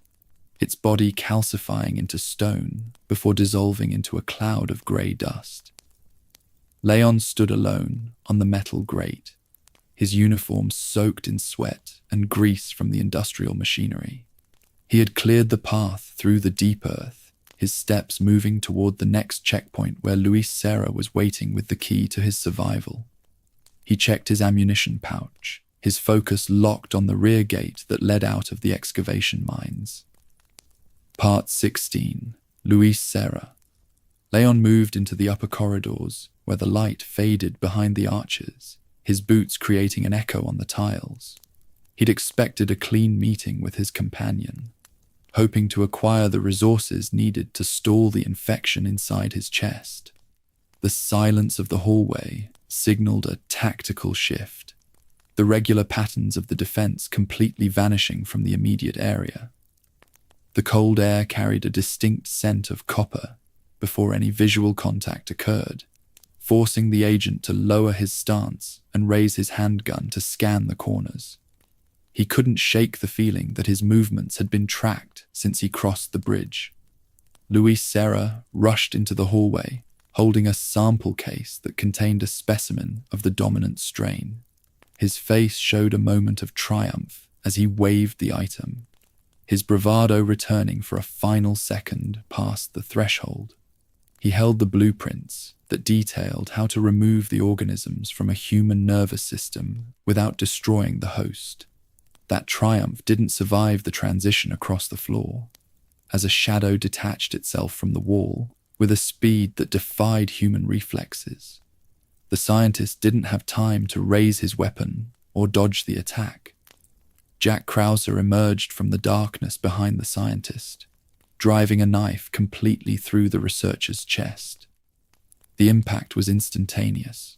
its body calcifying into stone before dissolving into a cloud of grey dust. Leon stood alone on the metal grate, his uniform soaked in sweat and grease from the industrial machinery. He had cleared the path through the deep earth, his steps moving toward the next checkpoint where Luis Serra was waiting with the key to his survival. He checked his ammunition pouch, his focus locked on the rear gate that led out of the excavation mines. Part 16. Luis Serra. Leon moved into the upper corridors, where the light faded behind the arches, his boots creating an echo on the tiles. He'd expected a clean meeting with his companion, hoping to acquire the resources needed to stall the infection inside his chest. The silence of the hallway signaled a tactical shift, the regular patterns of the defense completely vanishing from the immediate area. The cold air carried a distinct scent of copper before any visual contact occurred, forcing the agent to lower his stance and raise his handgun to scan the corners. He couldn't shake the feeling that his movements had been tracked since he crossed the bridge. Luis Serra rushed into the hallway, holding a sample case that contained a specimen of the dominant strain. His face showed a moment of triumph as he waved the item, his bravado returning for a final second past the threshold. He held the blueprints that detailed how to remove the organisms from a human nervous system without destroying the host. That triumph didn't survive the transition across the floor, as a shadow detached itself from the wall with a speed that defied human reflexes. The scientist didn't have time to raise his weapon or dodge the attack. Jack Krauser emerged from the darkness behind the scientist, driving a knife completely through the researcher's chest. The impact was instantaneous,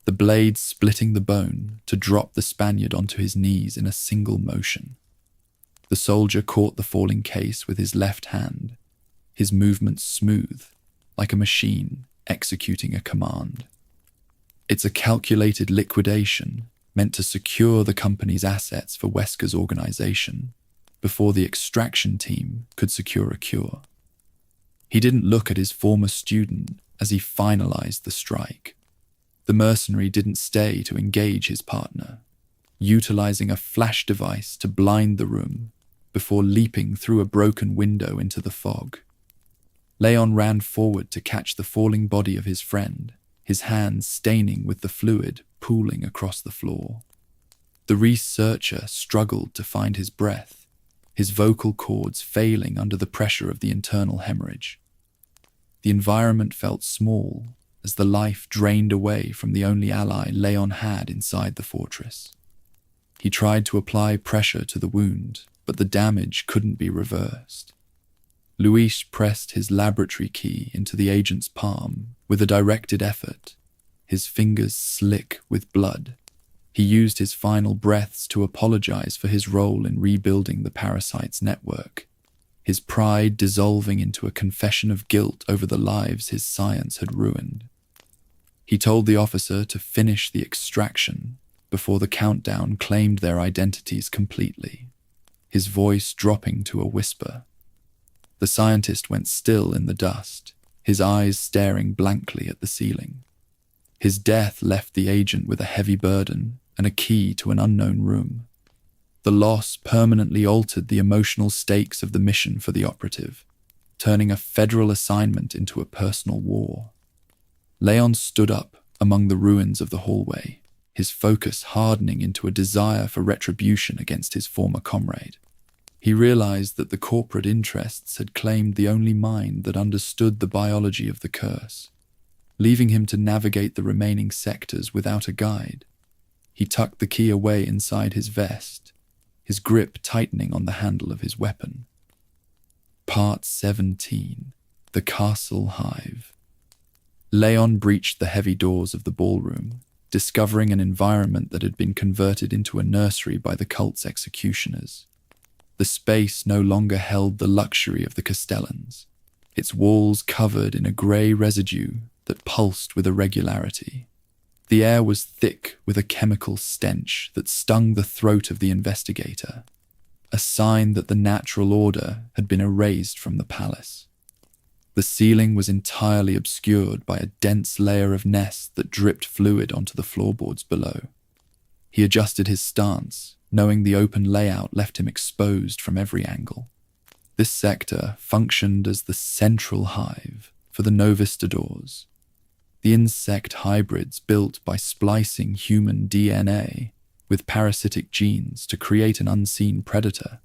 the blade splitting the bone to drop the Spaniard onto his knees in a single motion. The soldier caught the falling case with his left hand, his movements smooth, like a machine executing a command. It's a calculated liquidation meant to secure the company's assets for Wesker's organization before the extraction team could secure a cure. He didn't look at his former student as he finalized the strike. The mercenary didn't stay to engage his partner, utilizing a flash device to blind the room before leaping through a broken window into the fog. Leon ran forward to catch the falling body of his friend, his hands staining with the fluid pooling across the floor. The researcher struggled to find his breath, his vocal cords failing under the pressure of the internal hemorrhage. The environment felt small as the life drained away from the only ally Leon had inside the fortress. He tried to apply pressure to the wound, but the damage couldn't be reversed. Luis pressed his laboratory key into the agent's palm with a directed effort, his fingers slick with blood. He used his final breaths to apologize for his role in rebuilding the parasite's network, his pride dissolving into a confession of guilt over the lives his science had ruined. He told the officer to finish the extraction before the countdown claimed their identities completely, his voice dropping to a whisper. The scientist went still in the dust, his eyes staring blankly at the ceiling. His death left the agent with a heavy burden and a key to an unknown room. The loss permanently altered the emotional stakes of the mission for the operative, turning a federal assignment into a personal war. Leon stood up among the ruins of the hallway, his focus hardening into a desire for retribution against his former comrade. He realized that the corporate interests had claimed the only mind that understood the biology of the curse, leaving him to navigate the remaining sectors without a guide. He tucked the key away inside his vest, his grip tightening on the handle of his weapon. Part 17. The Castle Hive. Leon breached the heavy doors of the ballroom, discovering an environment that had been converted into a nursery by the cult's executioners. The space no longer held the luxury of the Castellans, its walls covered in a grey residue that pulsed with irregularity. The air was thick with a chemical stench that stung the throat of the investigator, a sign that the natural order had been erased from the palace. The ceiling was entirely obscured by a dense layer of nest that dripped fluid onto the floorboards below. He adjusted his stance, knowing the open layout left him exposed from every angle. This sector functioned as the central hive for the novistadors, the insect hybrids built by splicing human DNA with parasitic genes to create an unseen predator.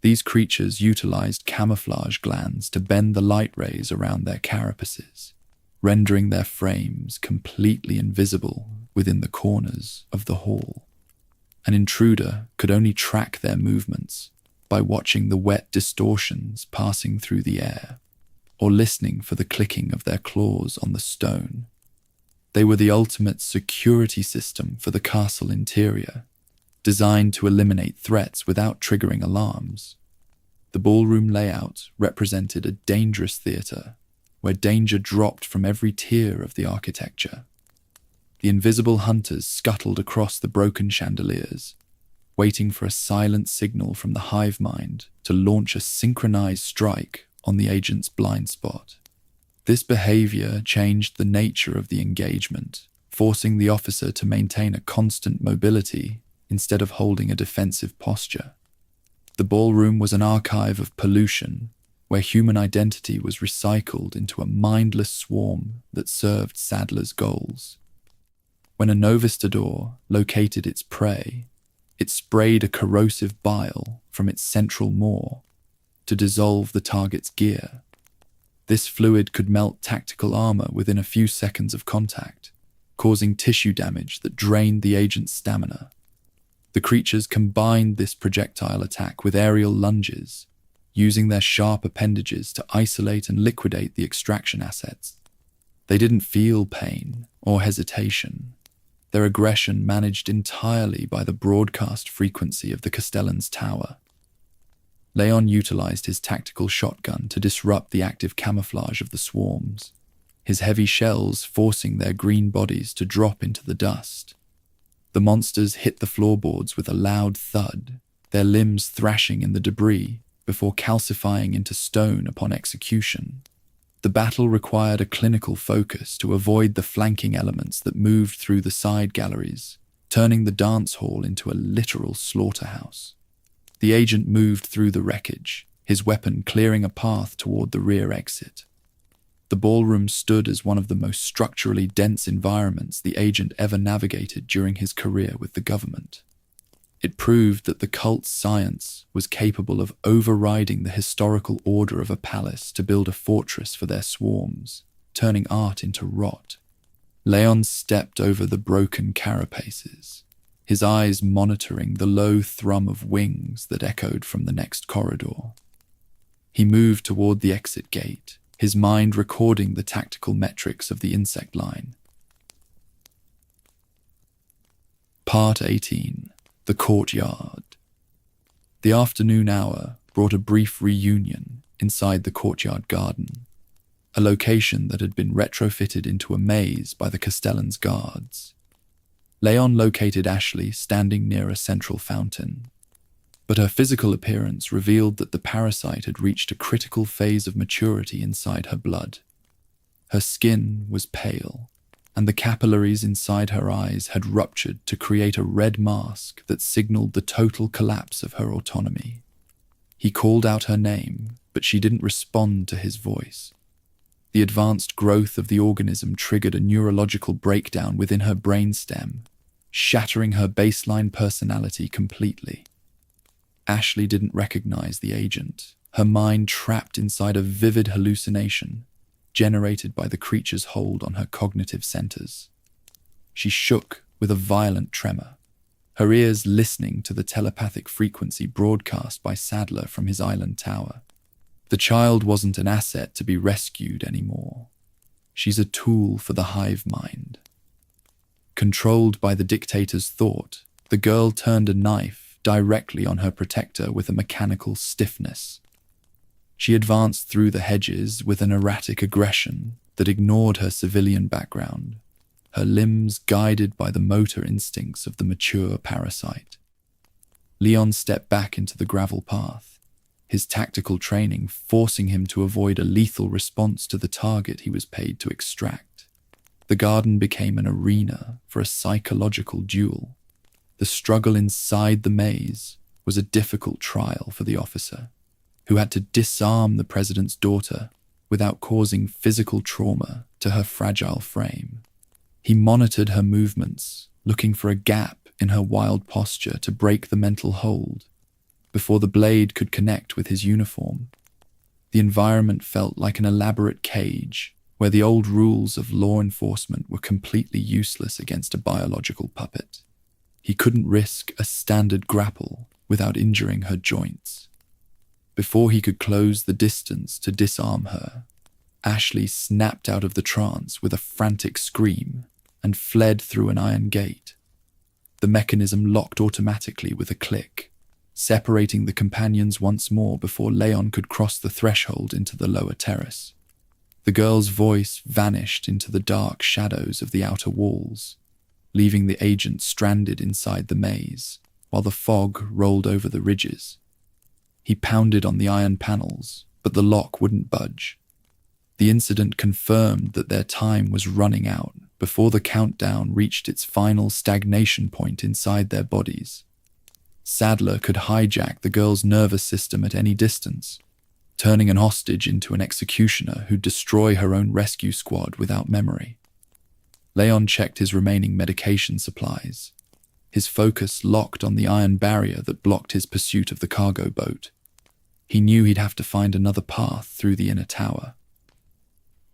These creatures utilized camouflage glands to bend the light rays around their carapaces, rendering their frames completely invisible within the corners of the hall. An intruder could only track their movements by watching the wet distortions passing through the air, or listening for the clicking of their claws on the stone. They were the ultimate security system for the castle interior, designed to eliminate threats without triggering alarms. The ballroom layout represented a dangerous theater where danger dropped from every tier of the architecture. The invisible hunters scuttled across the broken chandeliers, waiting for a silent signal from the hive mind to launch a synchronized strike on the agent's blind spot. This behavior changed the nature of the engagement, forcing the officer to maintain a constant mobility instead of holding a defensive posture. The ballroom was an archive of pollution, where human identity was recycled into a mindless swarm that served Sadler's goals. When a novistador located its prey, it sprayed a corrosive bile from its central maw to dissolve the target's gear. This fluid could melt tactical armor within a few seconds of contact, causing tissue damage that drained the agent's stamina. The creatures combined this projectile attack with aerial lunges, using their sharp appendages to isolate and liquidate the extraction assets. They didn't feel pain or hesitation, their aggression managed entirely by the broadcast frequency of the Castellan's tower. Leon utilized his tactical shotgun to disrupt the active camouflage of the swarms, his heavy shells forcing their green bodies to drop into the dust. The monsters hit the floorboards with a loud thud, their limbs thrashing in the debris before calcifying into stone upon execution. The battle required a clinical focus to avoid the flanking elements that moved through the side galleries, turning the dance hall into a literal slaughterhouse. The agent moved through the wreckage, his weapon clearing a path toward the rear exit. The ballroom stood as one of the most structurally dense environments the agent ever navigated during his career with the government. It proved that the cult's science was capable of overriding the historical order of a palace to build a fortress for their swarms, turning art into rot. Leon stepped over the broken carapaces, his eyes monitoring the low thrum of wings that echoed from the next corridor. He moved toward the exit gate, his mind recording the tactical metrics of the insect line. Part 18. The Courtyard. The afternoon hour brought a brief reunion inside the courtyard garden, a location that had been retrofitted into a maze by the Castellan's guards. Leon located Ashley standing near a central fountain, but her physical appearance revealed that the parasite had reached a critical phase of maturity inside her blood. Her skin was pale, and the capillaries inside her eyes had ruptured to create a red mask that signaled the total collapse of her autonomy. He called out her name, but she didn't respond to his voice. The advanced growth of the organism triggered a neurological breakdown within her brainstem, shattering her baseline personality completely. Ashley didn't recognize the agent, her mind trapped inside a vivid hallucination generated by the creature's hold on her cognitive centers. She shook with a violent tremor, her ears listening to the telepathic frequency broadcast by Sadler from his island tower. The child wasn't an asset to be rescued anymore. She's a tool for the Hive mind. Controlled by the dictator's thought, the girl turned a knife directly on her protector with a mechanical stiffness. She advanced through the hedges with an erratic aggression that ignored her civilian background, her limbs guided by the motor instincts of the mature parasite. Leon stepped back into the gravel path, his tactical training forcing him to avoid a lethal response to the target he was paid to extract. The garden became an arena for a psychological duel. The struggle inside the maze was a difficult trial for the officer, who had to disarm the president's daughter without causing physical trauma to her fragile frame. He monitored her movements, looking for a gap in her wild posture to break the mental hold before the blade could connect with his uniform. The environment felt like an elaborate cage where the old rules of law enforcement were completely useless against a biological puppet. He couldn't risk a standard grapple without injuring her joints. Before he could close the distance to disarm her, Ashley snapped out of the trance with a frantic scream and fled through an iron gate. The mechanism locked automatically with a click, separating the companions once more before Leon could cross the threshold into the lower terrace. The girl's voice vanished into the dark shadows of the outer walls, leaving the agent stranded inside the maze, while the fog rolled over the ridges. He pounded on the iron panels, but the lock wouldn't budge. The incident confirmed that their time was running out before the countdown reached its final stagnation point inside their bodies. Sadler could hijack the girl's nervous system at any distance, turning an hostage into an executioner who'd destroy her own rescue squad without memory. Leon checked his remaining medication supplies, his focus locked on the iron barrier that blocked his pursuit of the cargo boat. He knew he'd have to find another path through the inner tower.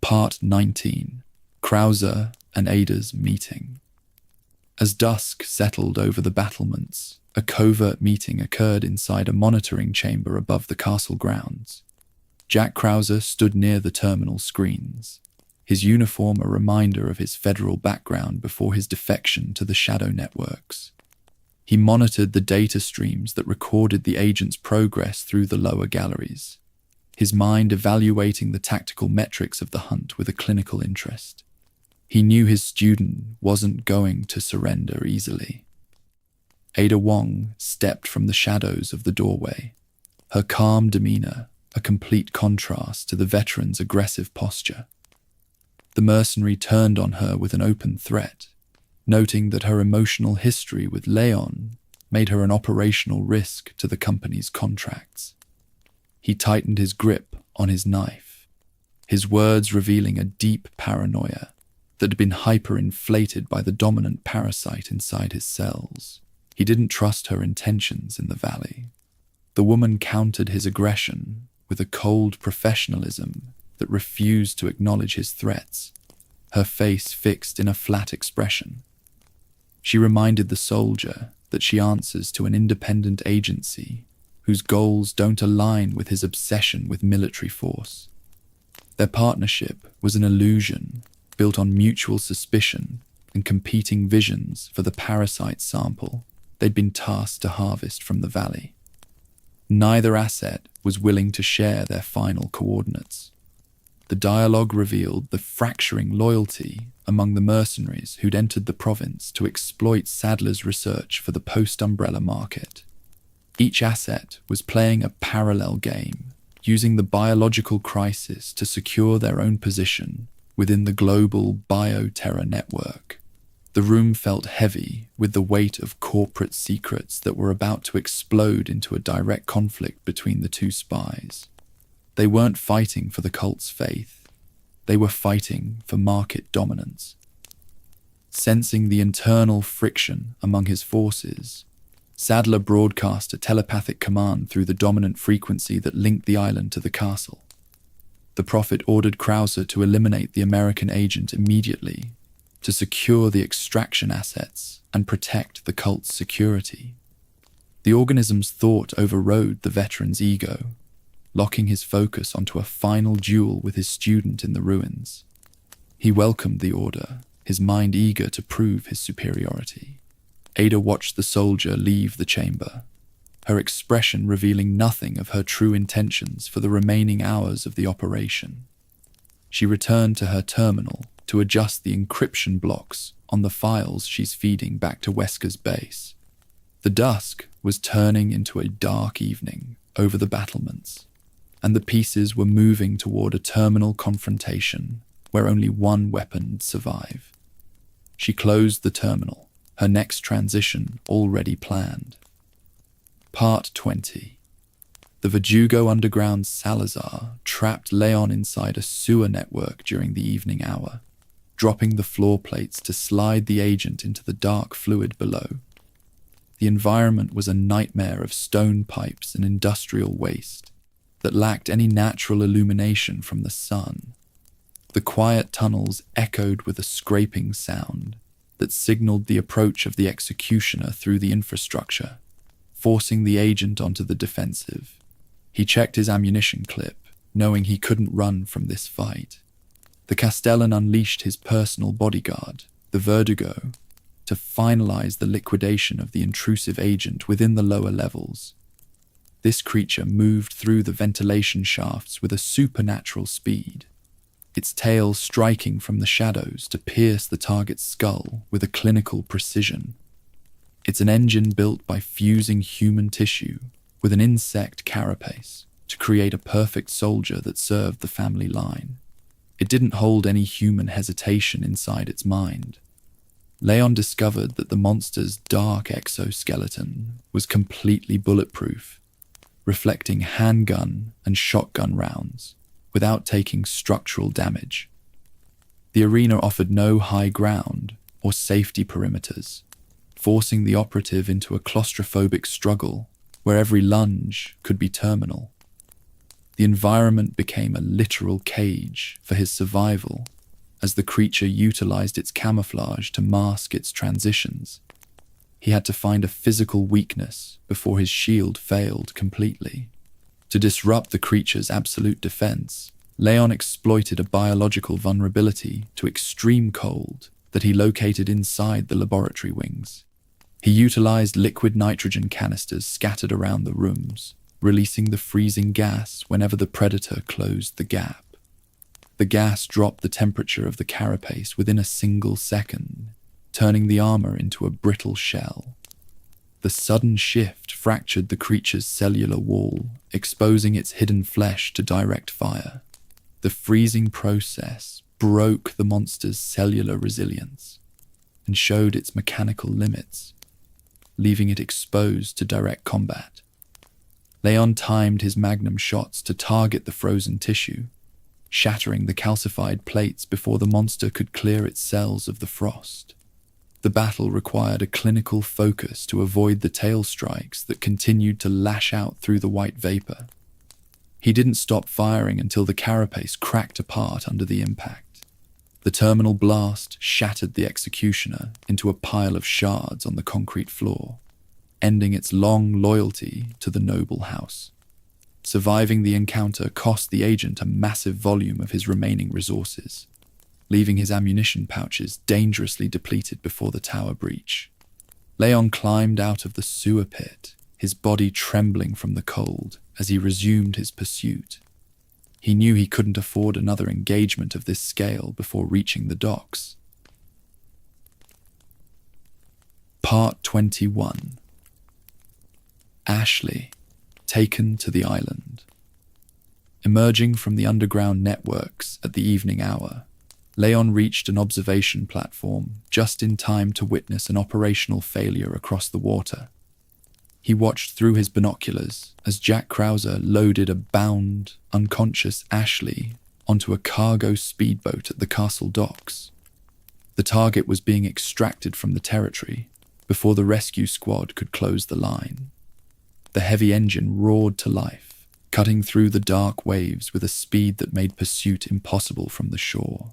Part 19. Krauser and Ada's meeting. As dusk settled over the battlements, a covert meeting occurred inside a monitoring chamber above the castle grounds. Jack Krauser stood near the terminal screens, his uniform a reminder of his federal background before his defection to the shadow networks. He monitored the data streams that recorded the agent's progress through the lower galleries, his mind evaluating the tactical metrics of the hunt with a clinical interest. He knew his student wasn't going to surrender easily. Ada Wong stepped from the shadows of the doorway, her calm demeanor a complete contrast to the veteran's aggressive posture. The mercenary turned on her with an open threat, noting that her emotional history with Leon made her an operational risk to the company's contracts. He tightened his grip on his knife, his words revealing a deep paranoia that had been hyperinflated by the dominant parasite inside his cells. He didn't trust her intentions in the valley. The woman countered his aggression with a cold professionalism that refused to acknowledge his threats, her face fixed in a flat expression. She reminded the soldier that she answers to an independent agency whose goals don't align with his obsession with military force. Their partnership was an illusion built on mutual suspicion and competing visions for the parasite sample they'd been tasked to harvest from the valley. Neither asset was willing to share their final coordinates. The dialogue revealed the fracturing loyalty among the mercenaries who'd entered the province to exploit Sadler's research for the post-umbrella market. Each asset was playing a parallel game, using the biological crisis to secure their own position within the global bioterror network. The room felt heavy with the weight of corporate secrets that were about to explode into a direct conflict between the two spies. They weren't fighting for the cult's faith. They were fighting for market dominance. Sensing the internal friction among his forces, Sadler broadcast a telepathic command through the dominant frequency that linked the island to the castle. The Prophet ordered Krauser to eliminate the American agent immediately, to secure the extraction assets and protect the cult's security. The organism's thought overrode the veteran's ego, locking his focus onto a final duel with his student in the ruins. He welcomed the order, his mind eager to prove his superiority. Ada watched the soldier leave the chamber, her expression revealing nothing of her true intentions for the remaining hours of the operation. She returned to her terminal to adjust the encryption blocks on the files she's feeding back to Wesker's base. The dusk was turning into a dark evening over the battlements, and the pieces were moving toward a terminal confrontation where only one weapon would survive. She closed the terminal, her next transition already planned. Part 20. The Verdugo underground Salazar trapped Leon inside a sewer network during the evening hour, dropping the floor plates to slide the agent into the dark fluid below. The environment was a nightmare of stone pipes and industrial waste that lacked any natural illumination from the sun. The quiet tunnels echoed with a scraping sound that signaled the approach of the executioner through the infrastructure, forcing the agent onto the defensive. He checked his ammunition clip, knowing he couldn't run from this fight. The Castellan unleashed his personal bodyguard, the Verdugo, to finalize the liquidation of the intrusive agent within the lower levels. This creature moved through the ventilation shafts with a supernatural speed, its tail striking from the shadows to pierce the target's skull with a clinical precision. It's an engine built by fusing human tissue with an insect carapace to create a perfect soldier that served the family line. It didn't hold any human hesitation inside its mind. Leon discovered that the monster's dark exoskeleton was completely bulletproof, reflecting handgun and shotgun rounds without taking structural damage. The arena offered no high ground or safety perimeters, forcing the operative into a claustrophobic struggle where every lunge could be terminal. The environment became a literal cage for his survival as the creature utilized its camouflage to mask its transitions. He had to find a physical weakness before his shield failed completely. To disrupt the creature's absolute defense, Leon exploited a biological vulnerability to extreme cold that he located inside the laboratory wings. He utilized liquid nitrogen canisters scattered around the rooms, releasing the freezing gas whenever the predator closed the gap. The gas dropped the temperature of the carapace within a single second, turning the armor into a brittle shell. The sudden shift fractured the creature's cellular wall, exposing its hidden flesh to direct fire. The freezing process broke the monster's cellular resilience and showed its mechanical limits, leaving it exposed to direct combat. Leon timed his magnum shots to target the frozen tissue, shattering the calcified plates before the monster could clear its cells of the frost. The battle required a clinical focus to avoid the tail strikes that continued to lash out through the white vapor. He didn't stop firing until the carapace cracked apart under the impact. The terminal blast shattered the executioner into a pile of shards on the concrete floor, ending its long loyalty to the noble house. Surviving the encounter cost the agent a massive volume of his remaining resources, leaving his ammunition pouches dangerously depleted before the tower breach. Leon climbed out of the sewer pit, his body trembling from the cold as he resumed his pursuit. He knew he couldn't afford another engagement of this scale before reaching the docks. Part 21. Ashley, taken to the island. Emerging from the underground networks at the evening hour, Leon reached an observation platform just in time to witness an operational failure across the water. He watched through his binoculars as Jack Krauser loaded a bound, unconscious Ashley onto a cargo speedboat at the castle docks. The target was being extracted from the territory before the rescue squad could close the line. The heavy engine roared to life, cutting through the dark waves with a speed that made pursuit impossible from the shore.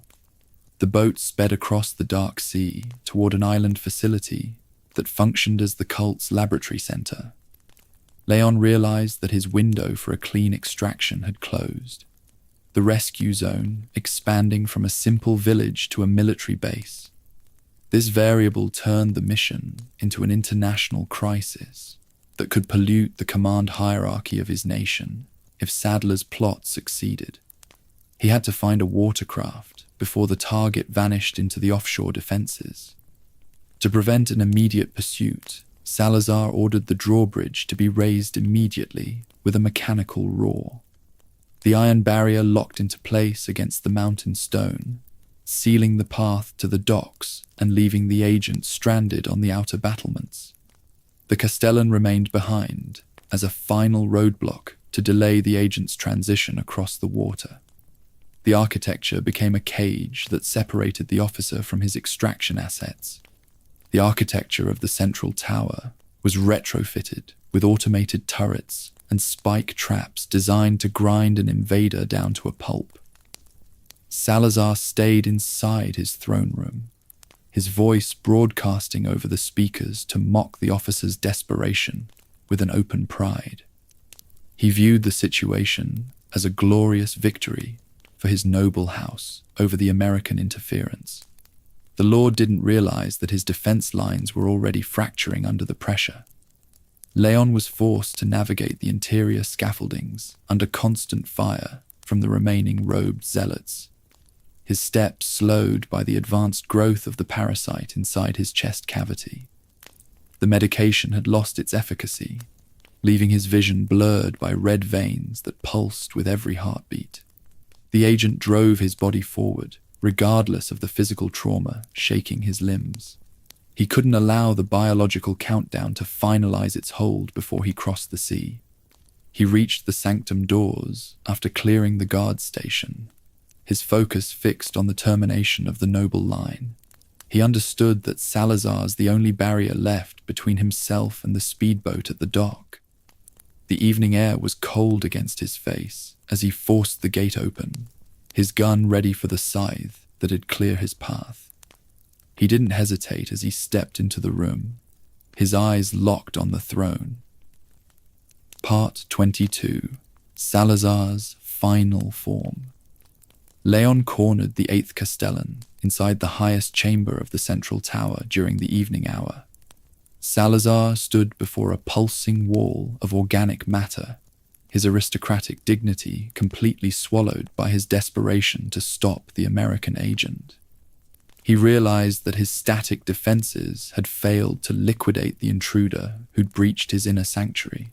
The boat sped across the dark sea toward an island facility that functioned as the cult's laboratory center. Leon realized that his window for a clean extraction had closed, the rescue zone expanding from a simple village to a military base. This variable turned the mission into an international crisis that could pollute the command hierarchy of his nation if Sadler's plot succeeded. He had to find a watercraft before the target vanished into the offshore defenses. To prevent an immediate pursuit, Salazar ordered the drawbridge to be raised immediately with a mechanical roar. The iron barrier locked into place against the mountain stone, sealing the path to the docks and leaving the agent stranded on the outer battlements. The Castellan remained behind as a final roadblock to delay the agent's transition across the water. The architecture became a cage that separated the officer from his extraction assets. The architecture of the central tower was retrofitted with automated turrets and spike traps designed to grind an invader down to a pulp. Salazar stayed inside his throne room, his voice broadcasting over the speakers to mock the officer's desperation with an open pride. He viewed the situation as a glorious victory for his noble house over the American interference. The Lord didn't realize that his defense lines were already fracturing under the pressure. Leon was forced to navigate the interior scaffoldings under constant fire from the remaining robed zealots, his steps slowed by the advanced growth of the parasite inside his chest cavity. The medication had lost its efficacy, leaving his vision blurred by red veins that pulsed with every heartbeat. The agent drove his body forward, regardless of the physical trauma shaking his limbs. He couldn't allow the biological countdown to finalize its hold before he crossed the sea. He reached the sanctum doors after clearing the guard station, his focus fixed on the termination of the noble line. He understood that Salazar's the only barrier left between himself and the speedboat at the dock. The evening air was cold against his face as he forced the gate open, his gun ready for the scythe that'd clear his path. He didn't hesitate as he stepped into the room, his eyes locked on the throne. Part 22. Salazar's final form. Leon cornered the 8th Castellan inside the highest chamber of the central tower during the evening hour. Salazar stood before a pulsing wall of organic matter, his aristocratic dignity completely swallowed by his desperation to stop the American agent. He realized that his static defenses had failed to liquidate the intruder who'd breached his inner sanctuary.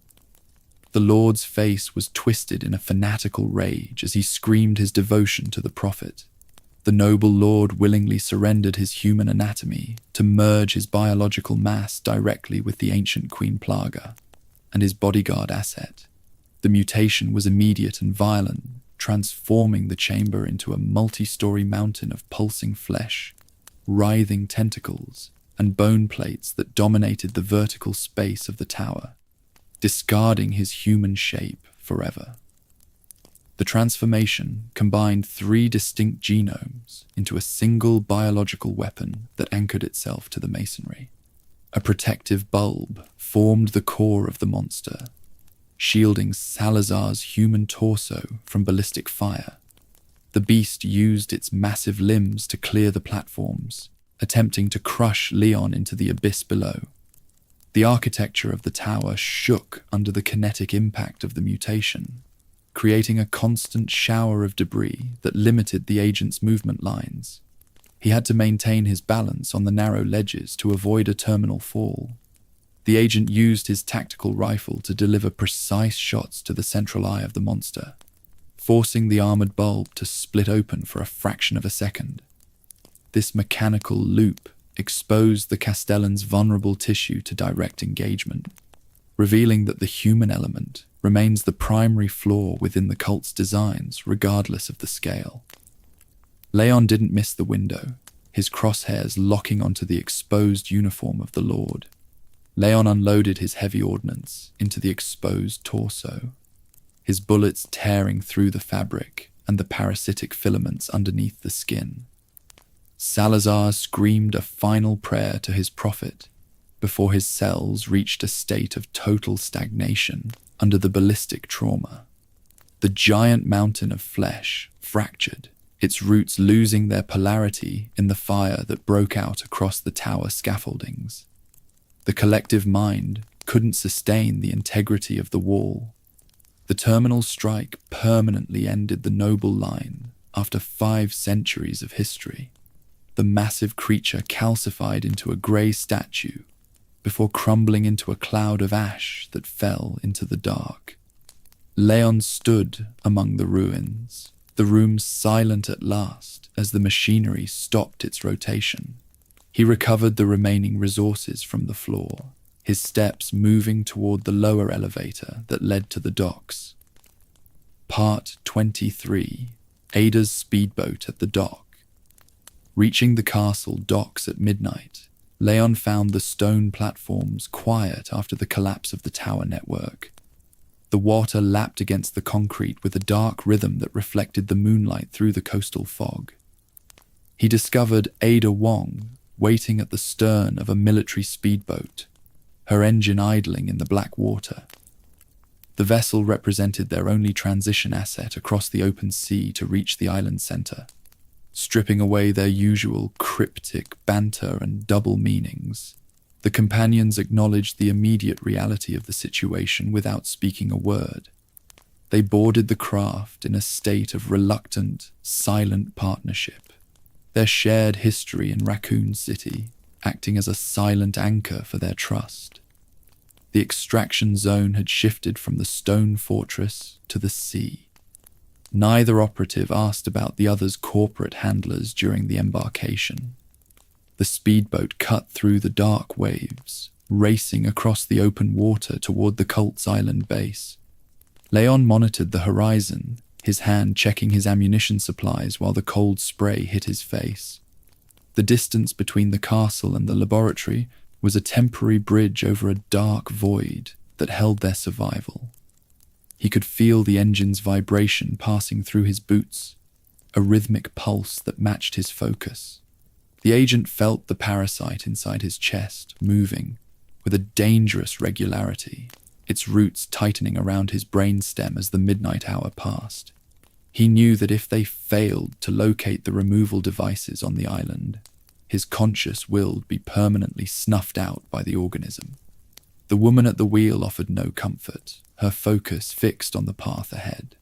The Lord's face was twisted in a fanatical rage as he screamed his devotion to the Prophet. The noble Lord willingly surrendered his human anatomy to merge his biological mass directly with the ancient Queen Plaga and his bodyguard asset. The mutation was immediate and violent, transforming the chamber into a multi-story mountain of pulsing flesh, writhing tentacles, and bone plates that dominated the vertical space of the tower, discarding his human shape forever. The transformation combined 3 distinct genomes into a single biological weapon that anchored itself to the masonry. A protective bulb formed the core of the monster, shielding Salazar's human torso from ballistic fire. The beast used its massive limbs to clear the platforms, attempting to crush Leon into the abyss below. The architecture of the tower shook under the kinetic impact of the mutation, creating a constant shower of debris that limited the agent's movement lines. He had to maintain his balance on the narrow ledges to avoid a terminal fall. The agent used his tactical rifle to deliver precise shots to the central eye of the monster, forcing the armored bulb to split open for a fraction of a second. This mechanical loop exposed the Castellan's vulnerable tissue to direct engagement, revealing that the human element remains the primary flaw within the cult's designs, regardless of the scale. Leon didn't miss the window, his crosshairs locking onto the exposed uniform of the Lord. Leon unloaded his heavy ordnance into the exposed torso, his bullets tearing through the fabric and the parasitic filaments underneath the skin. Salazar screamed a final prayer to his prophet before his cells reached a state of total stagnation under the ballistic trauma. The giant mountain of flesh fractured, its roots losing their polarity in the fire that broke out across the tower scaffoldings. The collective mind couldn't sustain the integrity of the wall. The terminal strike permanently ended the noble line after 5 centuries of history. The massive creature calcified into a grey statue before crumbling into a cloud of ash that fell into the dark. Leon stood among the ruins, the room silent at last as the machinery stopped its rotation. He recovered the remaining resources from the floor, his steps moving toward the lower elevator that led to the docks. Part 23. Ada's speedboat at the dock. Reaching the castle docks at midnight, Leon found the stone platforms quiet after the collapse of the tower network. The water lapped against the concrete with a dark rhythm that reflected the moonlight through the coastal fog. He discovered Ada Wong waiting at the stern of a military speedboat, her engine idling in the black water. The vessel represented their only transition asset across the open sea to reach the island center, stripping away their usual cryptic banter and double meanings. The companions acknowledged the immediate reality of the situation without speaking a word. They boarded the craft in a state of reluctant, silent partnership, their shared history in Raccoon City acting as a silent anchor for their trust. The extraction zone had shifted from the stone fortress to the sea. Neither operative asked about the other's corporate handlers during the embarkation. The speedboat cut through the dark waves, racing across the open water toward the cult's island base. Leon monitored the horizon, his hand checking his ammunition supplies while the cold spray hit his face. The distance between the castle and the laboratory was a temporary bridge over a dark void that held their survival. He could feel the engine's vibration passing through his boots, a rhythmic pulse that matched his focus. The agent felt the parasite inside his chest moving with a dangerous regularity, its roots tightening around his brainstem as the midnight hour passed. He knew that if they failed to locate the removal devices on the island, his conscious will be permanently snuffed out by the organism. The woman at the wheel offered no comfort, her focus fixed on the path ahead.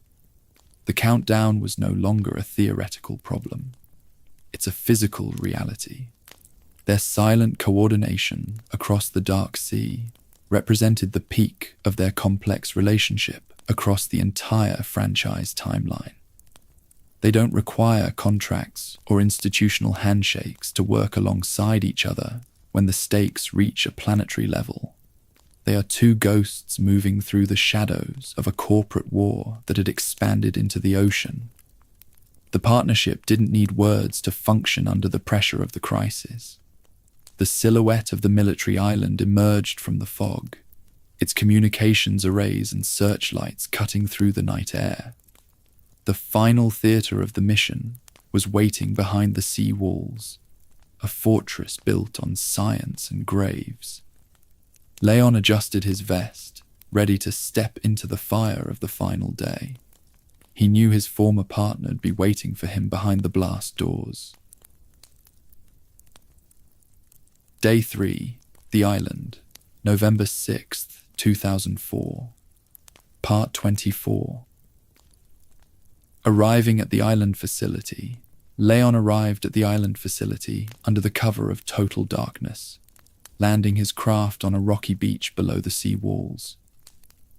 The countdown was no longer a theoretical problem. It's a physical reality. Their silent coordination across the dark sea represented the peak of their complex relationship across the entire franchise timeline. They don't require contracts or institutional handshakes to work alongside each other when the stakes reach a planetary level. They are two ghosts moving through the shadows of a corporate war that had expanded into the ocean. The partnership didn't need words to function under the pressure of the crisis. The silhouette of the military island emerged from the fog, its communications arrays and searchlights cutting through the night air. The final theater of the mission was waiting behind the sea walls, a fortress built on science and graves. Leon adjusted his vest, ready to step into the fire of the final day. He knew his former partner would be waiting for him behind the blast doors. Day 3, The Island, November 6th, 2004. Part 24. Arriving at the island facility, Leon arrived at the island facility under the cover of total darkness, landing his craft on a rocky beach below the sea walls.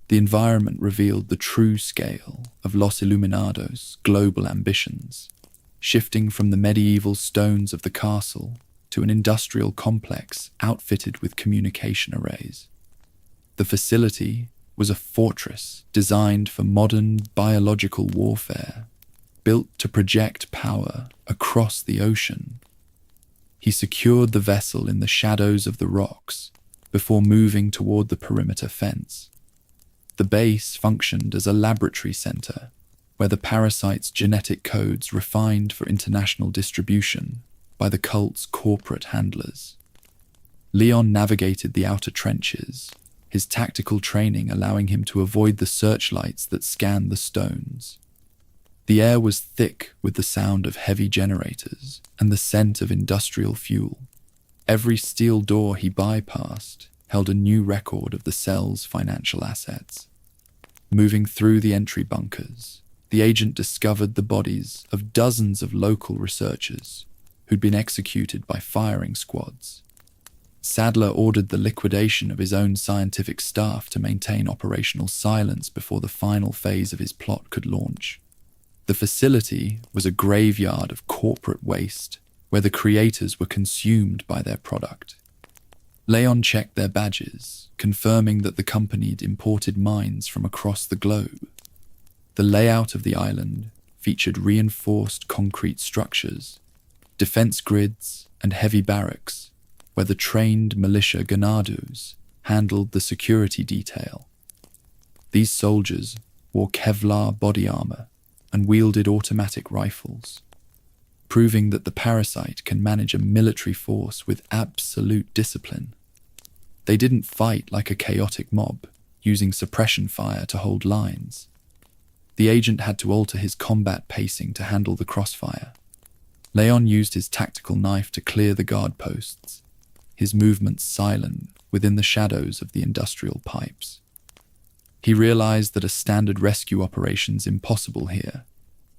The environment revealed the true scale of Los Illuminados' global ambitions, shifting from the medieval stones of the castle to an industrial complex outfitted with communication arrays. The facility was a fortress designed for modern biological warfare, built to project power across the ocean. He secured the vessel in the shadows of the rocks before moving toward the perimeter fence. The base functioned as a laboratory center where the parasite's genetic codes refined for international distribution by the cult's corporate handlers. Leon navigated the outer trenches, his tactical training allowing him to avoid the searchlights that scanned the stones. The air was thick with the sound of heavy generators and the scent of industrial fuel. Every steel door he bypassed held a new record of the cell's financial assets. Moving through the entry bunkers, the agent discovered the bodies of dozens of local researchers who'd been executed by firing squads. Sadler ordered the liquidation of his own scientific staff to maintain operational silence before the final phase of his plot could launch. The facility was a graveyard of corporate waste where the creators were consumed by their product. Leon checked their badges, confirming that the company had imported mines from across the globe. The layout of the island featured reinforced concrete structures, defense grids, and heavy barracks, where the trained militia ganados handled the security detail. These soldiers wore Kevlar body armor and wielded automatic rifles, proving that the parasite can manage a military force with absolute discipline. They didn't fight like a chaotic mob, using suppression fire to hold lines. The agent had to alter his combat pacing to handle the crossfire. Leon used his tactical knife to clear the guard posts, his movements silent within the shadows of the industrial pipes. He realized that a standard rescue operation's impossible here,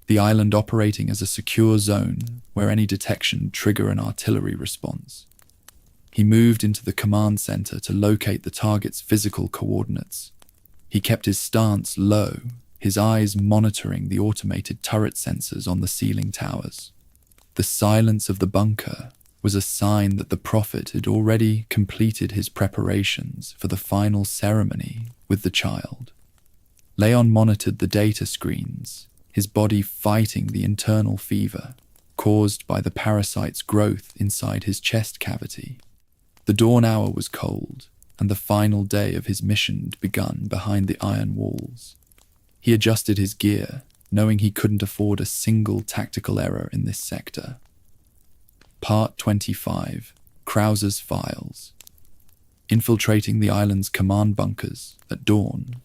the island operating as a secure zone where any detection trigger an artillery response. He moved into the command center to locate the target's physical coordinates. He kept his stance low, his eyes monitoring the automated turret sensors on the ceiling towers. The silence of the bunker was a sign that the prophet had already completed his preparations for the final ceremony with the child. Leon monitored the data screens, his body fighting the internal fever caused by the parasite's growth inside his chest cavity. The dawn hour was cold, and the final day of his mission had begun behind the iron walls. He adjusted his gear, knowing he couldn't afford a single tactical error in this sector. Part 25, Krauser's Files. Infiltrating the island's command bunkers at dawn,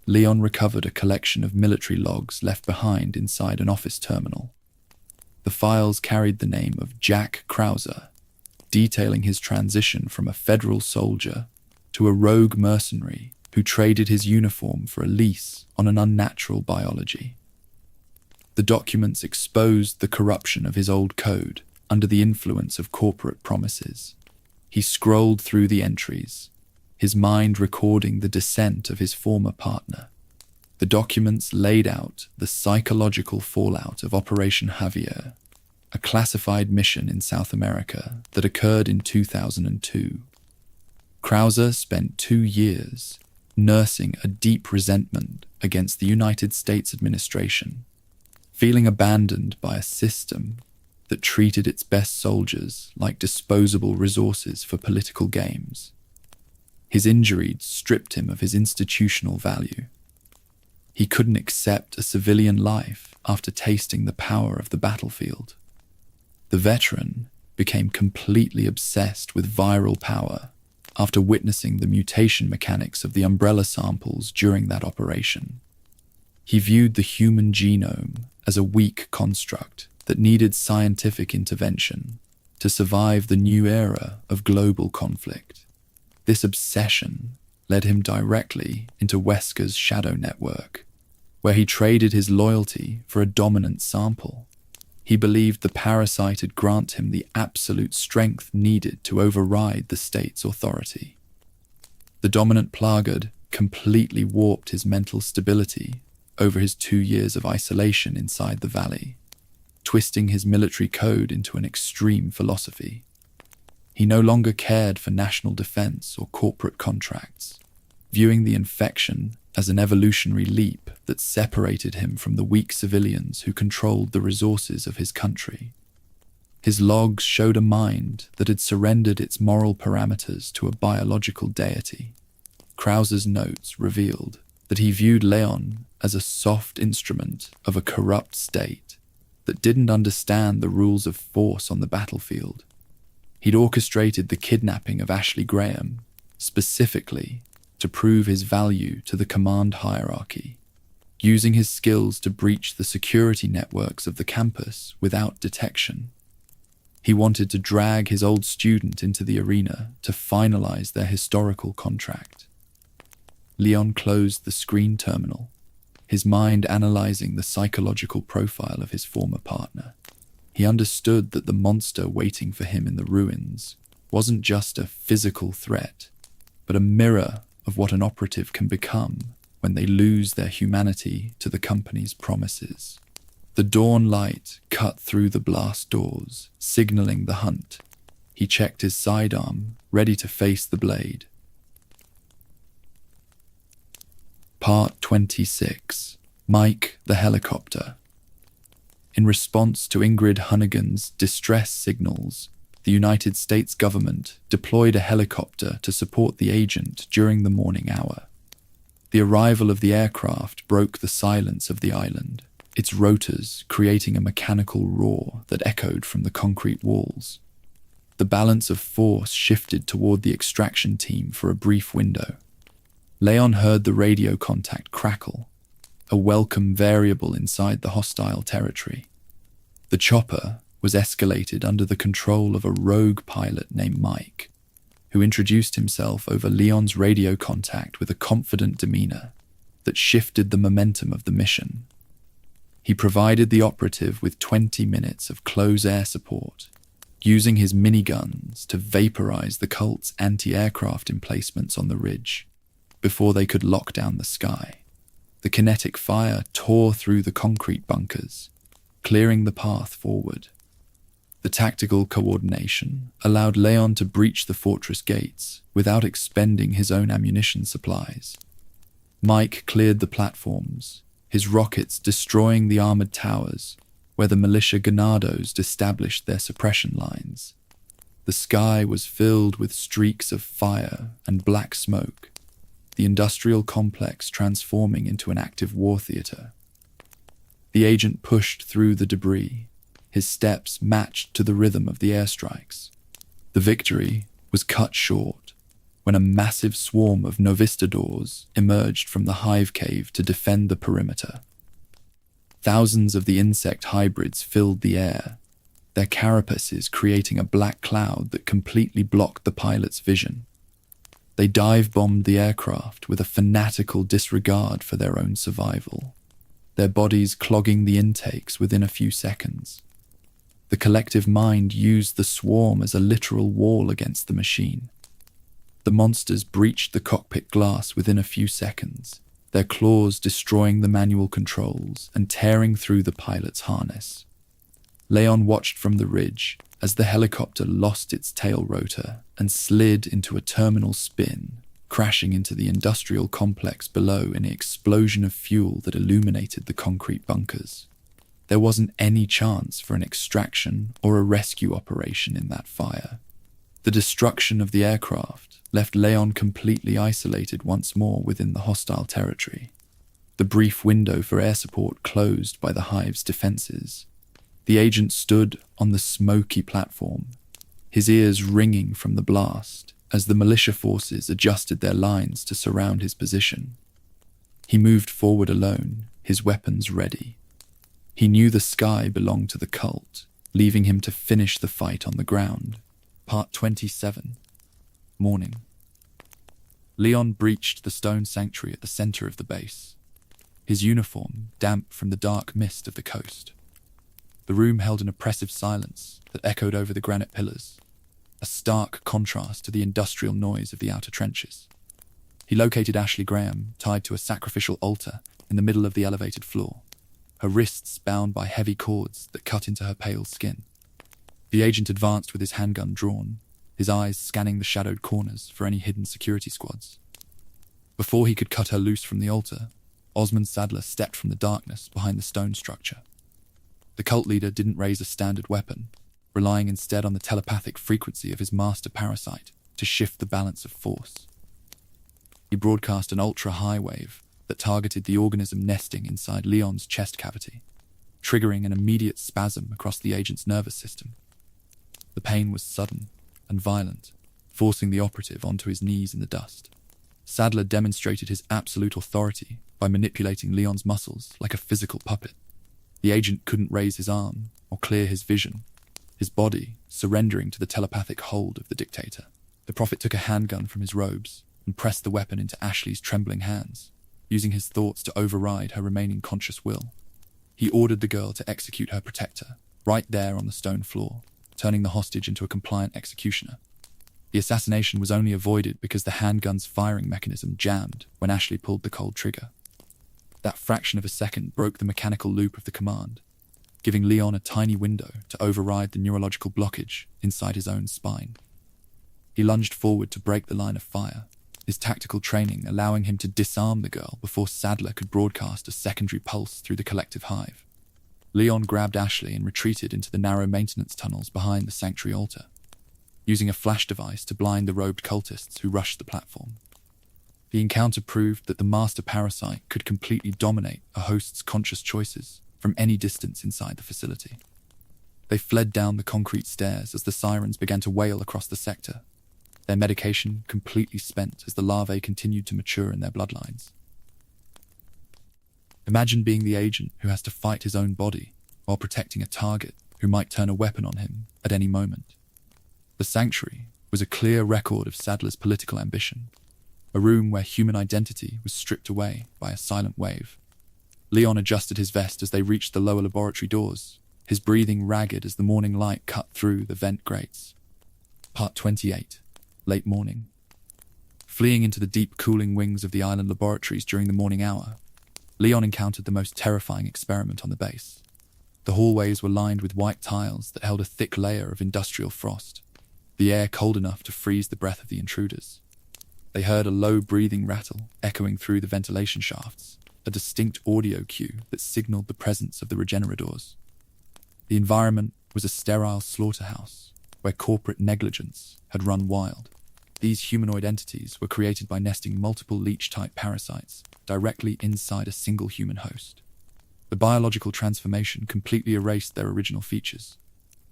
Leon recovered a collection of military logs left behind inside an office terminal. The files carried the name of Jack Krauser, detailing his transition from a federal soldier to a rogue mercenary who traded his uniform for a lease on an unnatural biology. The documents exposed the corruption of his old code under the influence of corporate promises. He scrolled through the entries, his mind recording the descent of his former partner. The documents laid out the psychological fallout of Operation Javier, a classified mission in South America that occurred in 2002. Krauser spent 2 years nursing a deep resentment against the United States administration, feeling abandoned by a system that treated its best soldiers like disposable resources for political games. His injuries stripped him of his institutional value. He couldn't accept a civilian life after tasting the power of the battlefield. The veteran became completely obsessed with viral power after witnessing the mutation mechanics of the umbrella samples during that operation. He viewed the human genome as a weak construct that needed scientific intervention to survive the new era of global conflict. This obsession led him directly into Wesker's shadow network, where he traded his loyalty for a dominant sample. He believed the parasite would grant him the absolute strength needed to override the state's authority. The dominant plaga completely warped his mental stability over his 2 years of isolation inside the valley, twisting his military code into an extreme philosophy. He no longer cared for national defense or corporate contracts, viewing the infection as an evolutionary leap that separated him from the weak civilians who controlled the resources of his country. His logs showed a mind that had surrendered its moral parameters to a biological deity. Krauser's notes revealed that he viewed Leon as a soft instrument of a corrupt state that didn't understand the rules of force on the battlefield. He'd orchestrated the kidnapping of Ashley Graham, specifically to prove his value to the command hierarchy, using his skills to breach the security networks of the campus without detection. He wanted to drag his old student into the arena to finalize their historical contract. Leon closed the screen terminal, his mind analyzing the psychological profile of his former partner. He understood that the monster waiting for him in the ruins wasn't just a physical threat, but a mirror of what an operative can become when they lose their humanity to the company's promises. The dawn light cut through the blast doors, signaling the hunt. He checked his sidearm, ready to face the blade. Part 26. Mike the Helicopter. In response to Ingrid Hunnigan's distress signals, the United States government deployed a helicopter to support the agent during the morning hour. The arrival of the aircraft broke the silence of the island, its rotors creating a mechanical roar that echoed from the concrete walls. The balance of force shifted toward the extraction team for a brief window. Leon heard the radio contact crackle, a welcome variable inside the hostile territory. The chopper was escalated under the control of a rogue pilot named Mike, who introduced himself over Leon's radio contact with a confident demeanor that shifted the momentum of the mission. He provided the operative with 20 minutes of close air support, using his miniguns to vaporize the cult's anti-aircraft emplacements on the ridge before they could lock down the sky. The kinetic fire tore through the concrete bunkers, clearing the path forward. The tactical coordination allowed Leon to breach the fortress gates without expending his own ammunition supplies. Mike cleared the platforms, his rockets destroying the armored towers where the militia ganados established their suppression lines. The sky was filled with streaks of fire and black smoke, the industrial complex transforming into an active war theater. The agent pushed through the debris, his steps matched to the rhythm of the airstrikes. The victory was cut short when a massive swarm of novistadors emerged from the Hive cave to defend the perimeter. Thousands of the insect hybrids filled the air, their carapaces creating a black cloud that completely blocked the pilot's vision. They dive-bombed the aircraft with a fanatical disregard for their own survival, their bodies clogging the intakes within a few seconds. The collective mind used the swarm as a literal wall against the machine. The monsters breached the cockpit glass within a few seconds, their claws destroying the manual controls and tearing through the pilot's harness. Leon watched from the ridge as the helicopter lost its tail rotor and slid into a terminal spin, crashing into the industrial complex below in an explosion of fuel that illuminated the concrete bunkers. There wasn't any chance for an extraction or a rescue operation in that fire. The destruction of the aircraft left Leon completely isolated once more within the hostile territory. The brief window for air support closed by the Hive's defenses. The agent stood on the smoky platform, his ears ringing from the blast as the militia forces adjusted their lines to surround his position. He moved forward alone, his weapons ready. He knew the sky belonged to the cult, leaving him to finish the fight on the ground. Part 27. Morning. Leon breached the stone sanctuary at the center of the base, his uniform damp from the dark mist of the coast. The room held an oppressive silence that echoed over the granite pillars, a stark contrast to the industrial noise of the outer trenches. He located Ashley Graham tied to a sacrificial altar in the middle of the elevated floor, her wrists bound by heavy cords that cut into her pale skin. The agent advanced with his handgun drawn, his eyes scanning the shadowed corners for any hidden security squads. Before he could cut her loose from the altar, Osmond Sadler stepped from the darkness behind the stone structure. The cult leader didn't raise a standard weapon, relying instead on the telepathic frequency of his master parasite to shift the balance of force. He broadcast an ultra-high wave that targeted the organism nesting inside Leon's chest cavity, triggering an immediate spasm across the agent's nervous system. The pain was sudden and violent, forcing the operative onto his knees in the dust. Sadler demonstrated his absolute authority by manipulating Leon's muscles like a physical puppet. The agent couldn't raise his arm or clear his vision, his body surrendering to the telepathic hold of the dictator. The prophet took a handgun from his robes and pressed the weapon into Ashley's trembling hands, using his thoughts to override her remaining conscious will. He ordered the girl to execute her protector, right there on the stone floor, turning the hostage into a compliant executioner. The assassination was only avoided because the handgun's firing mechanism jammed when Ashley pulled the cold trigger. That fraction of a second broke the mechanical loop of the command, giving Leon a tiny window to override the neurological blockage inside his own spine. He lunged forward to break the line of fire, his tactical training allowing him to disarm the girl before Sadler could broadcast a secondary pulse through the collective hive. Leon grabbed Ashley and retreated into the narrow maintenance tunnels behind the sanctuary altar, using a flash device to blind the robed cultists who rushed the platform. The encounter proved that the master parasite could completely dominate a host's conscious choices from any distance inside the facility. They fled down the concrete stairs as the sirens began to wail across the sector, their medication completely spent as the larvae continued to mature in their bloodlines. Imagine being the agent who has to fight his own body while protecting a target who might turn a weapon on him at any moment. The sanctuary was a clear record of Sadler's political ambition, a room where human identity was stripped away by a silent wave. Leon adjusted his vest as they reached the lower laboratory doors, his breathing ragged as the morning light cut through the vent grates. Part 28. Late morning. Fleeing into the deep cooling wings of the island laboratories during the morning hour, Leon encountered the most terrifying experiment on the base. The hallways were lined with white tiles that held a thick layer of industrial frost, the air cold enough to freeze the breath of the intruders. They heard a low breathing rattle echoing through the ventilation shafts, a distinct audio cue that signaled the presence of the regenerators. The environment was a sterile slaughterhouse where corporate negligence had run wild. These humanoid entities were created by nesting multiple leech-type parasites directly inside a single human host. The biological transformation completely erased their original features,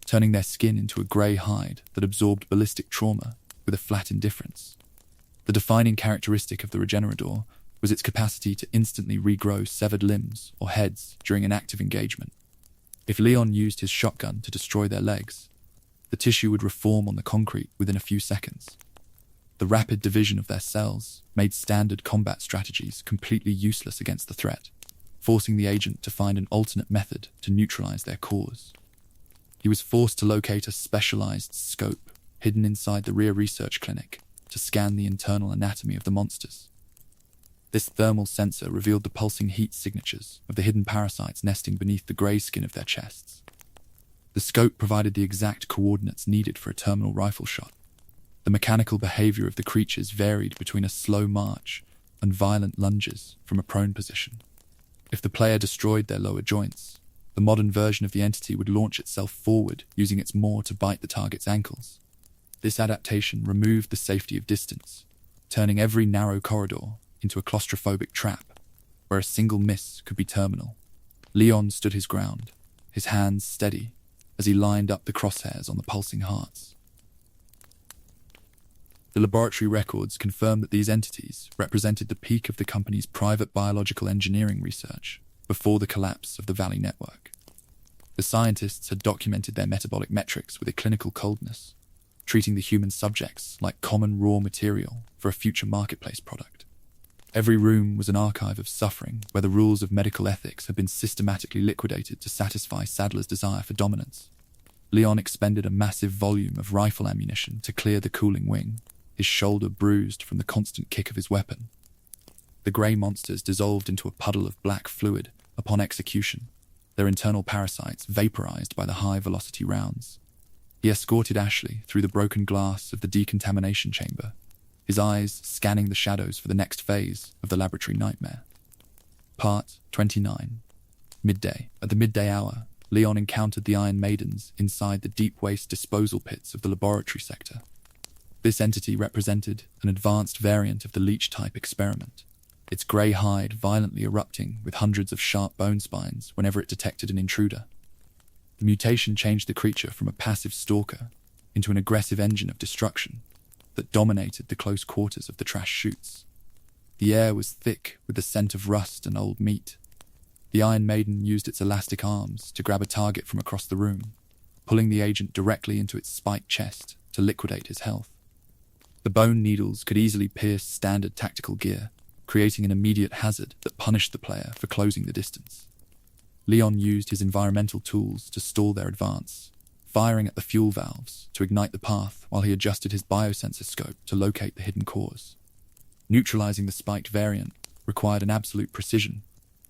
turning their skin into a grey hide that absorbed ballistic trauma with a flat indifference. The defining characteristic of the regenerator was its capacity to instantly regrow severed limbs or heads during an active engagement. If Leon used his shotgun to destroy their legs, the tissue would reform on the concrete within a few seconds. The rapid division of their cells made standard combat strategies completely useless against the threat, forcing the agent to find an alternate method to neutralize their cause. He was forced to locate a specialized scope hidden inside the rear research clinic to scan the internal anatomy of the monsters. This thermal sensor revealed the pulsing heat signatures of the hidden parasites nesting beneath the grey skin of their chests. The scope provided the exact coordinates needed for a terminal rifle shot. The mechanical behavior of the creatures varied between a slow march and violent lunges from a prone position. If the player destroyed their lower joints, the modern version of the entity would launch itself forward using its maw to bite the target's ankles. This adaptation removed the safety of distance, turning every narrow corridor into a claustrophobic trap, where a single miss could be terminal. Leon stood his ground, his hands steady as he lined up the crosshairs on the pulsing hearts. The laboratory records confirmed that these entities represented the peak of the company's private biological engineering research before the collapse of the Valley network. The scientists had documented their metabolic metrics with a clinical coldness, treating the human subjects like common raw material for a future marketplace product. Every room was an archive of suffering where the rules of medical ethics had been systematically liquidated to satisfy Sadler's desire for dominance. Leon expended a massive volume of rifle ammunition to clear the cooling wing, his shoulder bruised from the constant kick of his weapon. The grey monsters dissolved into a puddle of black fluid upon execution, their internal parasites vaporized by the high-velocity rounds. He escorted Ashley through the broken glass of the decontamination chamber, his eyes scanning the shadows for the next phase of the laboratory nightmare. Part 29. Midday. At the midday hour, Leon encountered the Iron Maidens inside the deep waste disposal pits of the laboratory sector. This entity represented an advanced variant of the leech-type experiment, its grey hide violently erupting with hundreds of sharp bone spines whenever it detected an intruder. The mutation changed the creature from a passive stalker into an aggressive engine of destruction that dominated the close quarters of the trash chutes. The air was thick with the scent of rust and old meat. The Iron Maiden used its elastic arms to grab a target from across the room, pulling the agent directly into its spiked chest to liquidate his health. The bone needles could easily pierce standard tactical gear, creating an immediate hazard that punished the player for closing the distance. Leon used his environmental tools to stall their advance, firing at the fuel valves to ignite the path while he adjusted his biosensor scope to locate the hidden cause. Neutralizing the spiked variant required an absolute precision,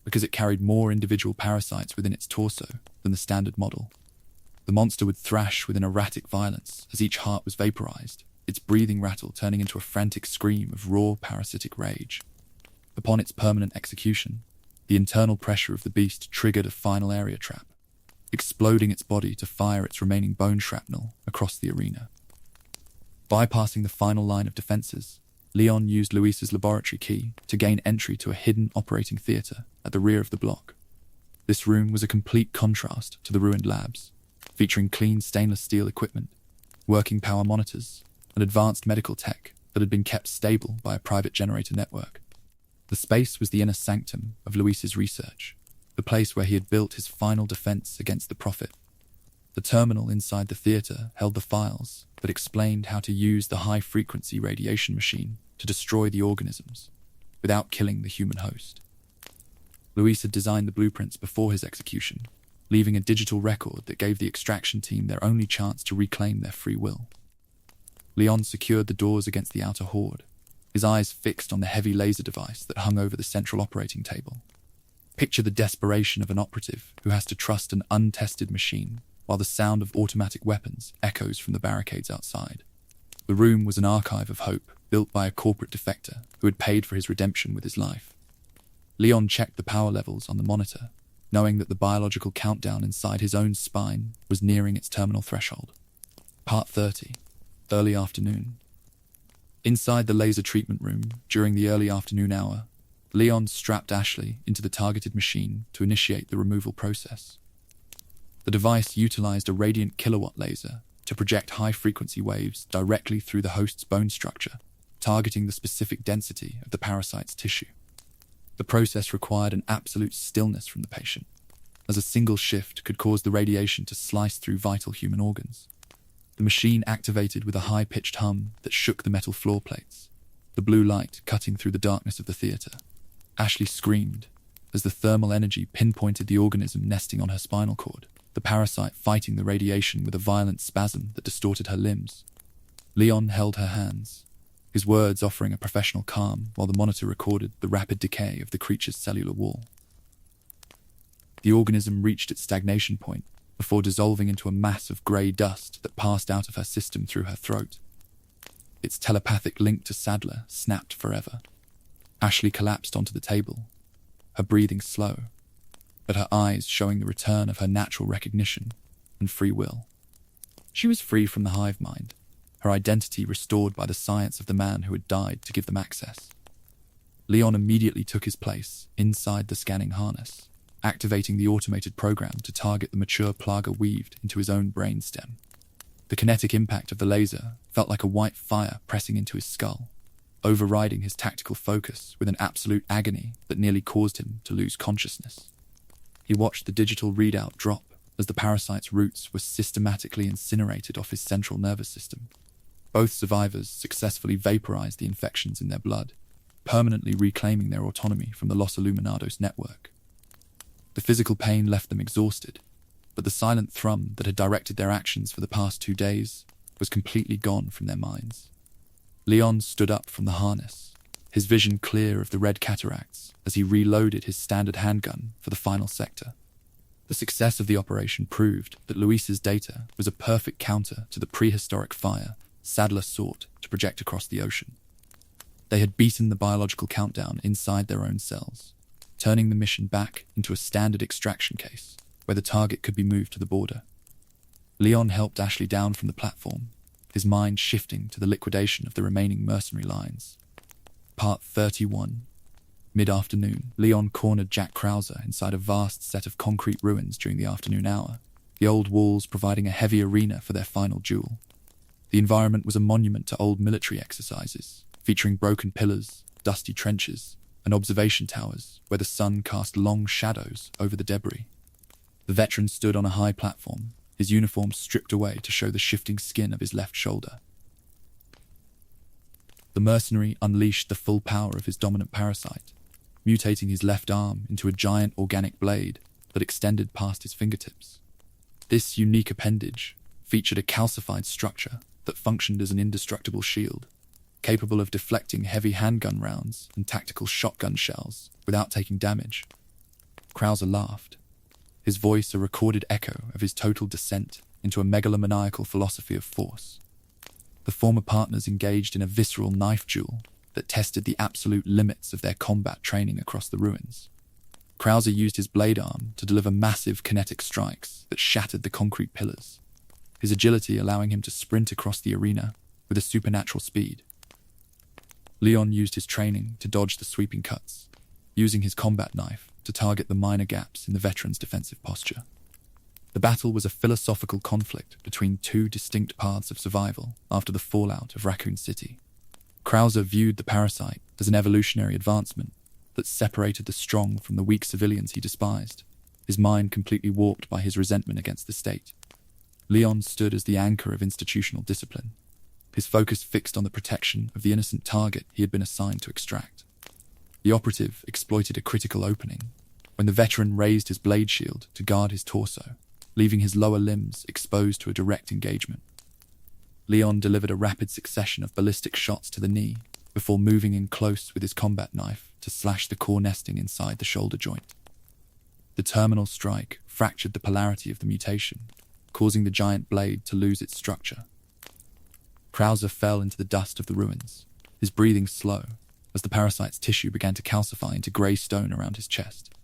because it carried more individual parasites within its torso than the standard model. The monster would thrash with an erratic violence as each heart was vaporized, its breathing rattle turning into a frantic scream of raw parasitic rage. Upon its permanent execution, the internal pressure of the beast triggered a final area trap, exploding its body to fire its remaining bone shrapnel across the arena. Bypassing the final line of defenses, Leon used Luis's laboratory key to gain entry to a hidden operating theater at the rear of the block. This room was a complete contrast to the ruined labs, featuring clean stainless steel equipment, working power monitors, and advanced medical tech that had been kept stable by a private generator network. The space was the inner sanctum of Luis's research, the place where he had built his final defense against the Prophet. The terminal inside the theater held the files that explained how to use the high-frequency radiation machine to destroy the organisms without killing the human host. Luis had designed the blueprints before his execution, leaving a digital record that gave the extraction team their only chance to reclaim their free will. Leon secured the doors against the outer horde, his eyes fixed on the heavy laser device that hung over the central operating table. Picture the desperation of an operative who has to trust an untested machine while the sound of automatic weapons echoes from the barricades outside. The room was an archive of hope built by a corporate defector who had paid for his redemption with his life. Leon checked the power levels on the monitor, knowing that the biological countdown inside his own spine was nearing its terminal threshold. Part 30. Early afternoon. Inside the laser treatment room, during the early afternoon hour, Leon strapped Ashley into the targeted machine to initiate the removal process. The device utilized a radiant kilowatt laser to project high-frequency waves directly through the host's bone structure, targeting the specific density of the parasite's tissue. The process required an absolute stillness from the patient, as a single shift could cause the radiation to slice through vital human organs. The machine activated with a high-pitched hum that shook the metal floor plates, the blue light cutting through the darkness of the theater. Ashley screamed as the thermal energy pinpointed the organism nesting on her spinal cord, the parasite fighting the radiation with a violent spasm that distorted her limbs. Leon held her hands, his words offering a professional calm while the monitor recorded the rapid decay of the creature's cellular wall. The organism reached its stagnation point before dissolving into a mass of grey dust that passed out of her system through her throat. Its telepathic link to Sadler snapped forever. Ashley collapsed onto the table, her breathing slow, but her eyes showing the return of her natural recognition and free will. She was free from the hive mind, her identity restored by the science of the man who had died to give them access. Leon immediately took his place inside the scanning harness, activating the automated program to target the mature plaga weaved into his own brainstem. The kinetic impact of the laser felt like a white fire pressing into his skull, overriding his tactical focus with an absolute agony that nearly caused him to lose consciousness. He watched the digital readout drop as the parasite's roots were systematically incinerated off his central nervous system. Both survivors successfully vaporized the infections in their blood, permanently reclaiming their autonomy from the Los Illuminados network. The physical pain left them exhausted, but the silent thrum that had directed their actions for the past 2 days was completely gone from their minds. Leon stood up from the harness, his vision clear of the red cataracts as he reloaded his standard handgun for the final sector. The success of the operation proved that Luis's data was a perfect counter to the prehistoric fire Sadler sought to project across the ocean. They had beaten the biological countdown inside their own cells, turning the mission back into a standard extraction case where the target could be moved to the border. Leon helped Ashley down from the platform, his mind shifting to the liquidation of the remaining mercenary lines. Part 31. Mid-afternoon, Leon cornered Jack Krauser inside a vast set of concrete ruins during the afternoon hour, the old walls providing a heavy arena for their final duel. The environment was a monument to old military exercises, featuring broken pillars, dusty trenches, and observation towers where the sun cast long shadows over the debris. The veteran stood on a high platform, his uniform stripped away to show the shifting skin of his left shoulder. The mercenary unleashed the full power of his dominant parasite, mutating his left arm into a giant organic blade that extended past his fingertips. This unique appendage featured a calcified structure that functioned as an indestructible shield, capable of deflecting heavy handgun rounds and tactical shotgun shells without taking damage. Krauser laughed, his voice a recorded echo of his total descent into a megalomaniacal philosophy of force. The former partners engaged in a visceral knife duel that tested the absolute limits of their combat training across the ruins. Krauser used his blade arm to deliver massive kinetic strikes that shattered the concrete pillars, his agility allowing him to sprint across the arena with a supernatural speed. Leon used his training to dodge the sweeping cuts, using his combat knife to target the minor gaps in the veteran's defensive posture. The battle was a philosophical conflict between two distinct paths of survival after the fallout of Raccoon City. Krauser viewed the parasite as an evolutionary advancement that separated the strong from the weak civilians he despised, his mind completely warped by his resentment against the state. Leon stood as the anchor of institutional discipline, his focus fixed on the protection of the innocent target he had been assigned to extract. The operative exploited a critical opening when the veteran raised his blade shield to guard his torso, leaving his lower limbs exposed to a direct engagement. Leon delivered a rapid succession of ballistic shots to the knee before moving in close with his combat knife to slash the core nesting inside the shoulder joint. The terminal strike fractured the polarity of the mutation, causing the giant blade to lose its structure. Krauser fell into the dust of the ruins, his breathing slow as the parasite's tissue began to calcify into grey stone around his chest.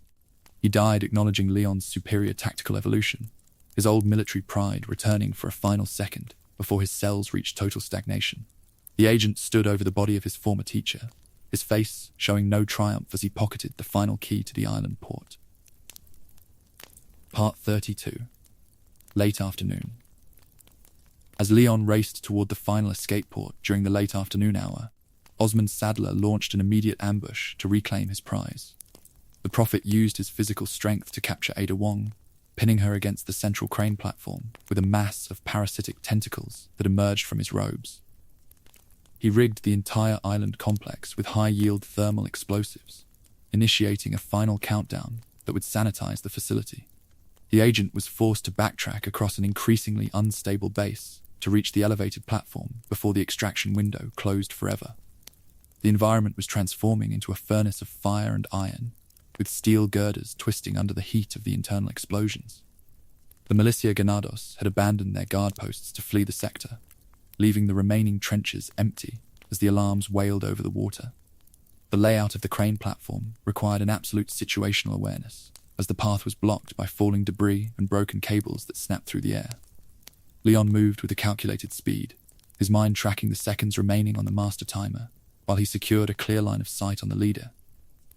He died acknowledging Leon's superior tactical evolution, his old military pride returning for a final second before his cells reached total stagnation. The agent stood over the body of his former teacher, his face showing no triumph as he pocketed the final key to the island port. Part 32. Late afternoon. As Leon raced toward the final escape port during the late afternoon hour, Osmond Sadler launched an immediate ambush to reclaim his prize. The Prophet used his physical strength to capture Ada Wong, pinning her against the central crane platform with a mass of parasitic tentacles that emerged from his robes. He rigged the entire island complex with high-yield thermal explosives, initiating a final countdown that would sanitize the facility. The agent was forced to backtrack across an increasingly unstable base to reach the elevated platform before the extraction window closed forever. The environment was transforming into a furnace of fire and iron, with steel girders twisting under the heat of the internal explosions. The Milicia Ganados had abandoned their guard posts to flee the sector, leaving the remaining trenches empty as the alarms wailed over the water. The layout of the crane platform required an absolute situational awareness, as the path was blocked by falling debris and broken cables that snapped through the air. Leon moved with a calculated speed, his mind tracking the seconds remaining on the master timer, while he secured a clear line of sight on the leader.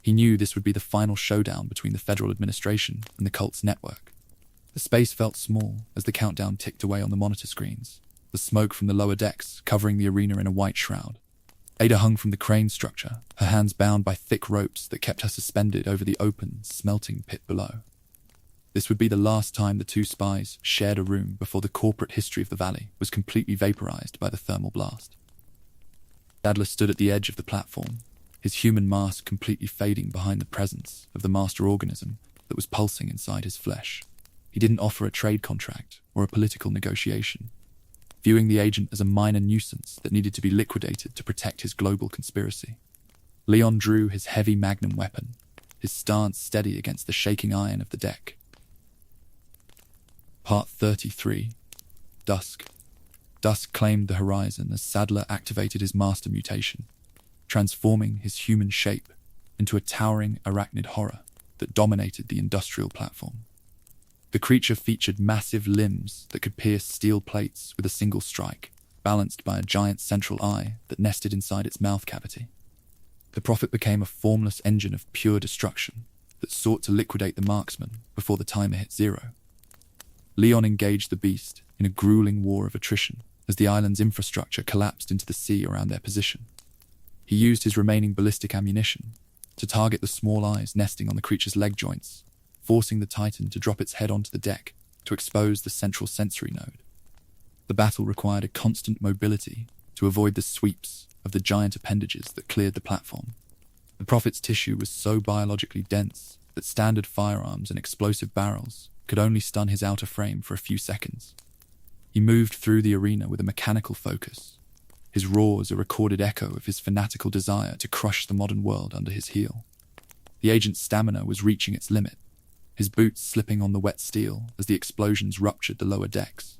He knew this would be the final showdown between the federal administration and the cult's network. The space felt small as the countdown ticked away on the monitor screens, the smoke from the lower decks covering the arena in a white shroud. Ada hung from the crane structure, her hands bound by thick ropes that kept her suspended over the open, smelting pit below. This would be the last time the two spies shared a room before the corporate history of the valley was completely vaporized by the thermal blast. Sadler stood at the edge of the platform, his human mask completely fading behind the presence of the master organism that was pulsing inside his flesh. He didn't offer a trade contract or a political negotiation, viewing the agent as a minor nuisance that needed to be liquidated to protect his global conspiracy. Leon drew his heavy magnum weapon, his stance steady against the shaking iron of the deck. Part 33. Dusk. Dusk claimed the horizon as Sadler activated his master mutation, transforming his human shape into a towering arachnid horror that dominated the industrial platform. The creature featured massive limbs that could pierce steel plates with a single strike, balanced by a giant central eye that nested inside its mouth cavity. The Prophet became a formless engine of pure destruction that sought to liquidate the marksman before the timer hit zero. Leon engaged the beast in a grueling war of attrition as the island's infrastructure collapsed into the sea around their position. He used his remaining ballistic ammunition to target the small eyes nesting on the creature's leg joints, forcing the Titan to drop its head onto the deck to expose the central sensory node. The battle required a constant mobility to avoid the sweeps of the giant appendages that cleared the platform. The Prophet's tissue was so biologically dense that standard firearms and explosive barrels could only stun his outer frame for a few seconds. He moved through the arena with a mechanical focus, his roars a recorded echo of his fanatical desire to crush the modern world under his heel. The agent's stamina was reaching its limit, his boots slipping on the wet steel as the explosions ruptured the lower decks.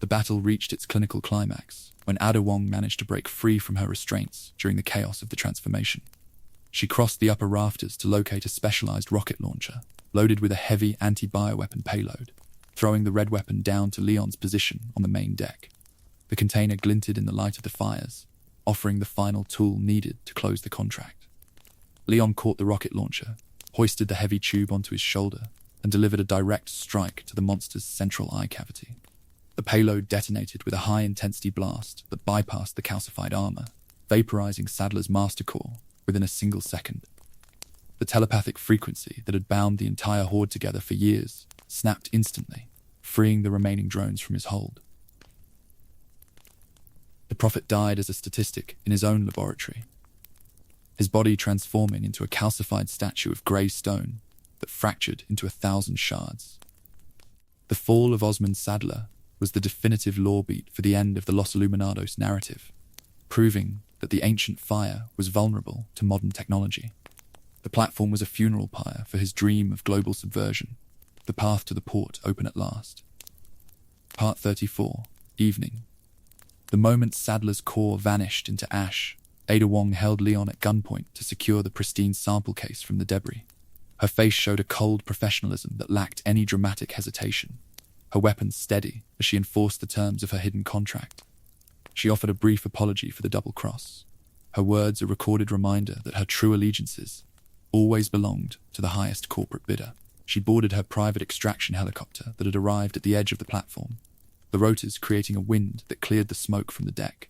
The battle reached its clinical climax when Ada Wong managed to break free from her restraints during the chaos of the transformation. She crossed the upper rafters to locate a specialized rocket launcher, loaded with a heavy anti-bioweapon payload, throwing the red weapon down to Leon's position on the main deck. The container glinted in the light of the fires, offering the final tool needed to close the contract. Leon caught the rocket launcher, hoisted the heavy tube onto his shoulder, and delivered a direct strike to the monster's central eye cavity. The payload detonated with a high-intensity blast that bypassed the calcified armor, vaporizing Sadler's master core within a single second. The telepathic frequency that had bound the entire horde together for years snapped instantly, freeing the remaining drones from his hold. The Prophet died as a statistic in his own laboratory, his body transforming into a calcified statue of grey stone that fractured into 1,000 shards. The fall of Osmond Sadler was the definitive law beat for the end of the Los Illuminados narrative, proving that the ancient fire was vulnerable to modern technology. The platform was a funeral pyre for his dream of global subversion, the path to the port open at last. Part 34. Evening. The moment Sadler's core vanished into ash, Ada Wong held Leon at gunpoint to secure the pristine sample case from the debris. Her face showed a cold professionalism that lacked any dramatic hesitation, her weapon steady as she enforced the terms of her hidden contract. She offered a brief apology for the double cross, her words a recorded reminder that her true allegiances always belonged to the highest corporate bidder. She boarded her private extraction helicopter that had arrived at the edge of the platform, the rotors creating a wind that cleared the smoke from the deck.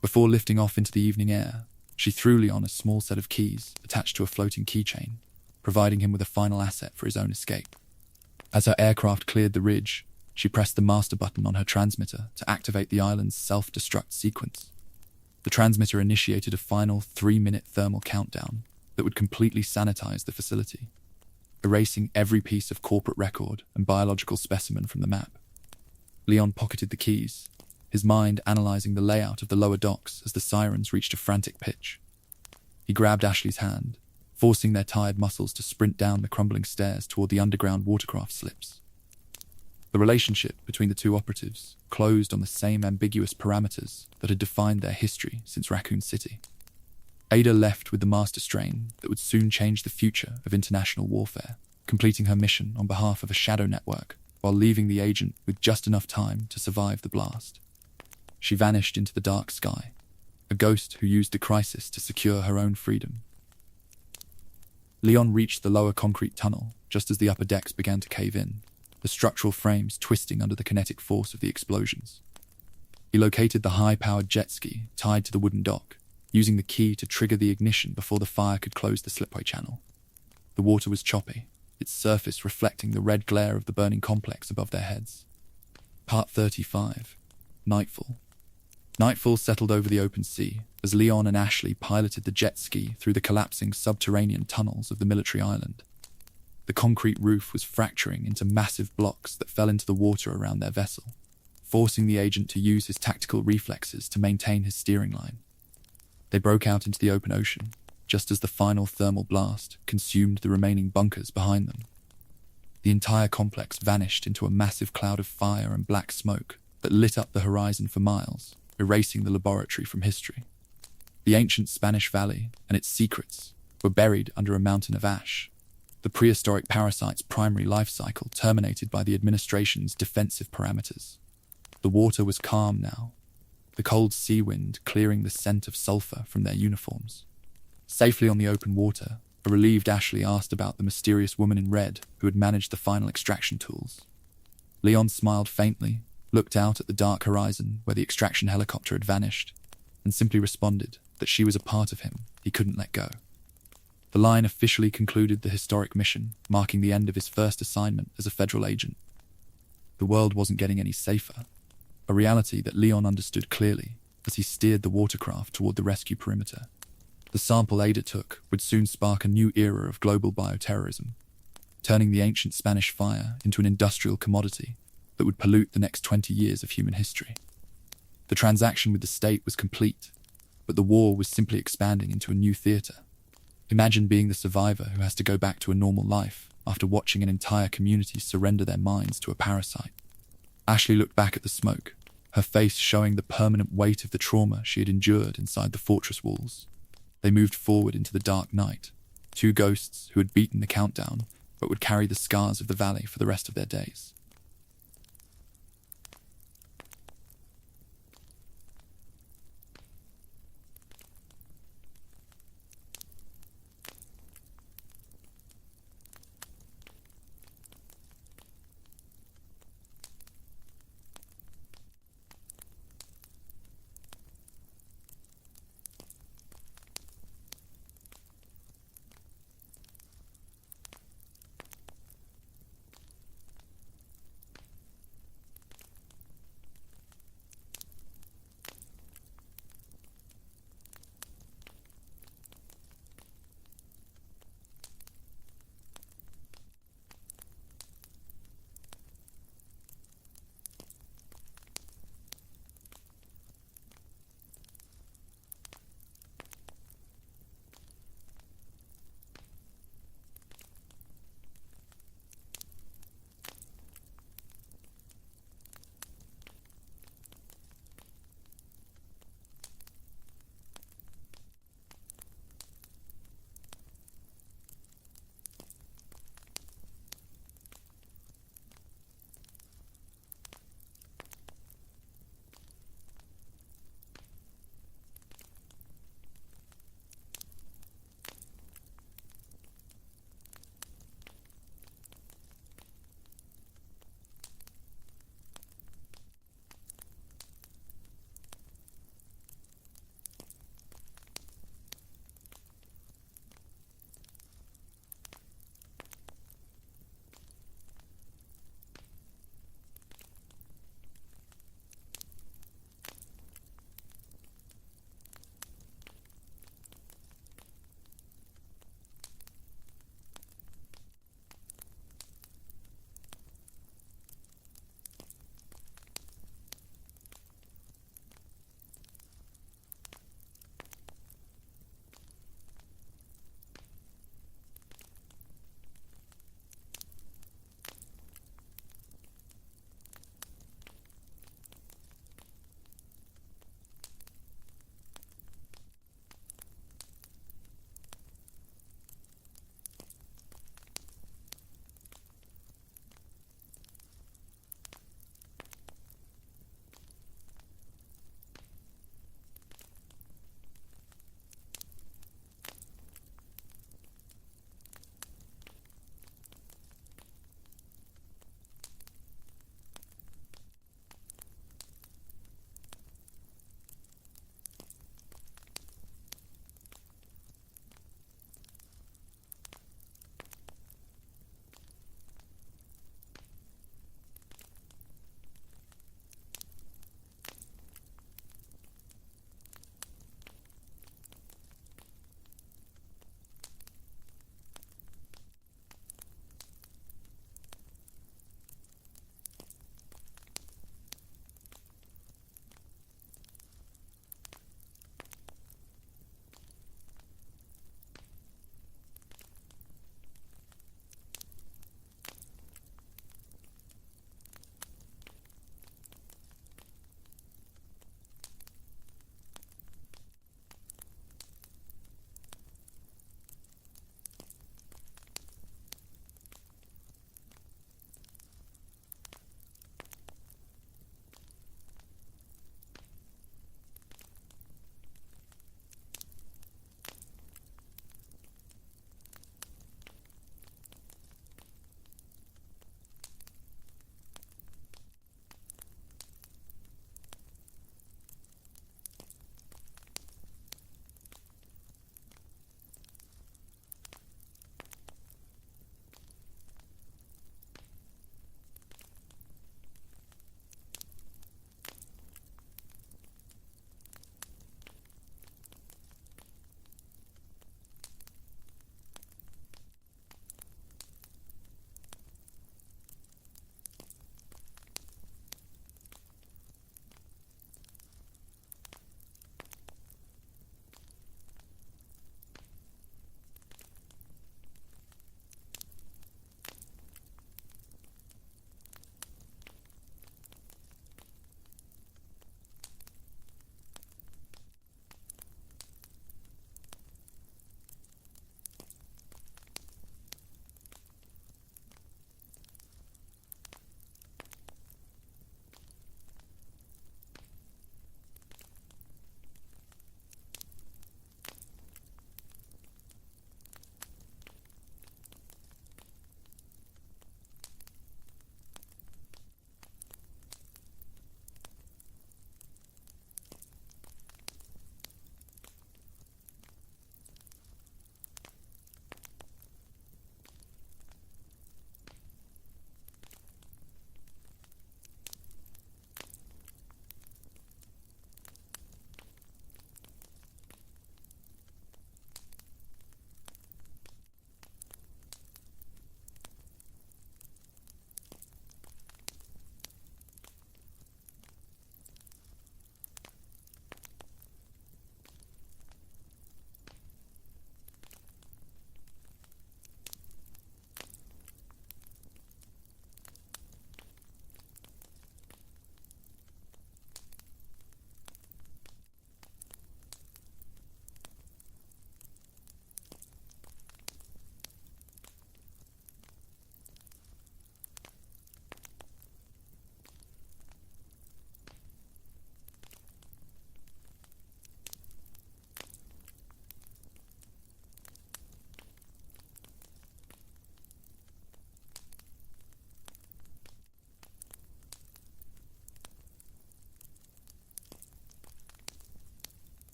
Before lifting off into the evening air, she threw Leon a small set of keys attached to a floating keychain. providing him with a final asset for his own escape. As her aircraft cleared the ridge, she pressed the master button on her transmitter to activate the island's self-destruct sequence. The transmitter initiated a final 3-minute thermal countdown that would completely sanitize the facility, erasing every piece of corporate record and biological specimen from the map. Leon pocketed the keys, his mind analyzing the layout of the lower docks as the sirens reached a frantic pitch. He grabbed Ashley's hand, forcing their tired muscles to sprint down the crumbling stairs toward the underground watercraft slips. The relationship between the two operatives closed on the same ambiguous parameters that had defined their history since Raccoon City. Ada left with the master strain that would soon change the future of international warfare, completing her mission on behalf of a shadow network while leaving the agent with just enough time to survive the blast. She vanished into the dark sky, a ghost who used the crisis to secure her own freedom. Leon reached the lower concrete tunnel just as the upper decks began to cave in, the structural frames twisting under the kinetic force of the explosions. He located the high-powered jet ski tied to the wooden dock, using the key to trigger the ignition before the fire could close the slipway channel. The water was choppy, its surface reflecting the red glare of the burning complex above their heads. Part 35. Nightfall. Nightfall settled over the open sea as Leon and Ashley piloted the jet ski through the collapsing subterranean tunnels of the military island. The concrete roof was fracturing into massive blocks that fell into the water around their vessel, forcing the agent to use his tactical reflexes to maintain his steering line. They broke out into the open ocean, just as the final thermal blast consumed the remaining bunkers behind them. The entire complex vanished into a massive cloud of fire and black smoke that lit up the horizon for miles, erasing the laboratory from history. The ancient Spanish valley and its secrets were buried under a mountain of ash, the prehistoric parasite's primary life cycle terminated by the administration's defensive parameters. The water was calm now, the cold sea wind clearing the scent of sulfur from their uniforms. Safely on the open water, a relieved Ashley asked about the mysterious woman in red who had managed the final extraction tools. Leon smiled faintly, looked out at the dark horizon where the extraction helicopter had vanished, and simply responded that she was a part of him he couldn't let go. The line officially concluded the historic mission, marking the end of his first assignment as a federal agent. The world wasn't getting any safer, a reality that Leon understood clearly as he steered the watercraft toward the rescue perimeter. The sample Ada took would soon spark a new era of global bioterrorism, turning the ancient Spanish fire into an industrial commodity that would pollute the next 20 years of human history. The transaction with the state was complete, but the war was simply expanding into a new theater. Imagine being the survivor who has to go back to a normal life after watching an entire community surrender their minds to a parasite. Ashley looked back at the smoke, her face showing the permanent weight of the trauma she had endured inside the fortress walls. They moved forward into the dark night, two ghosts who had beaten the countdown but would carry the scars of the valley for the rest of their days.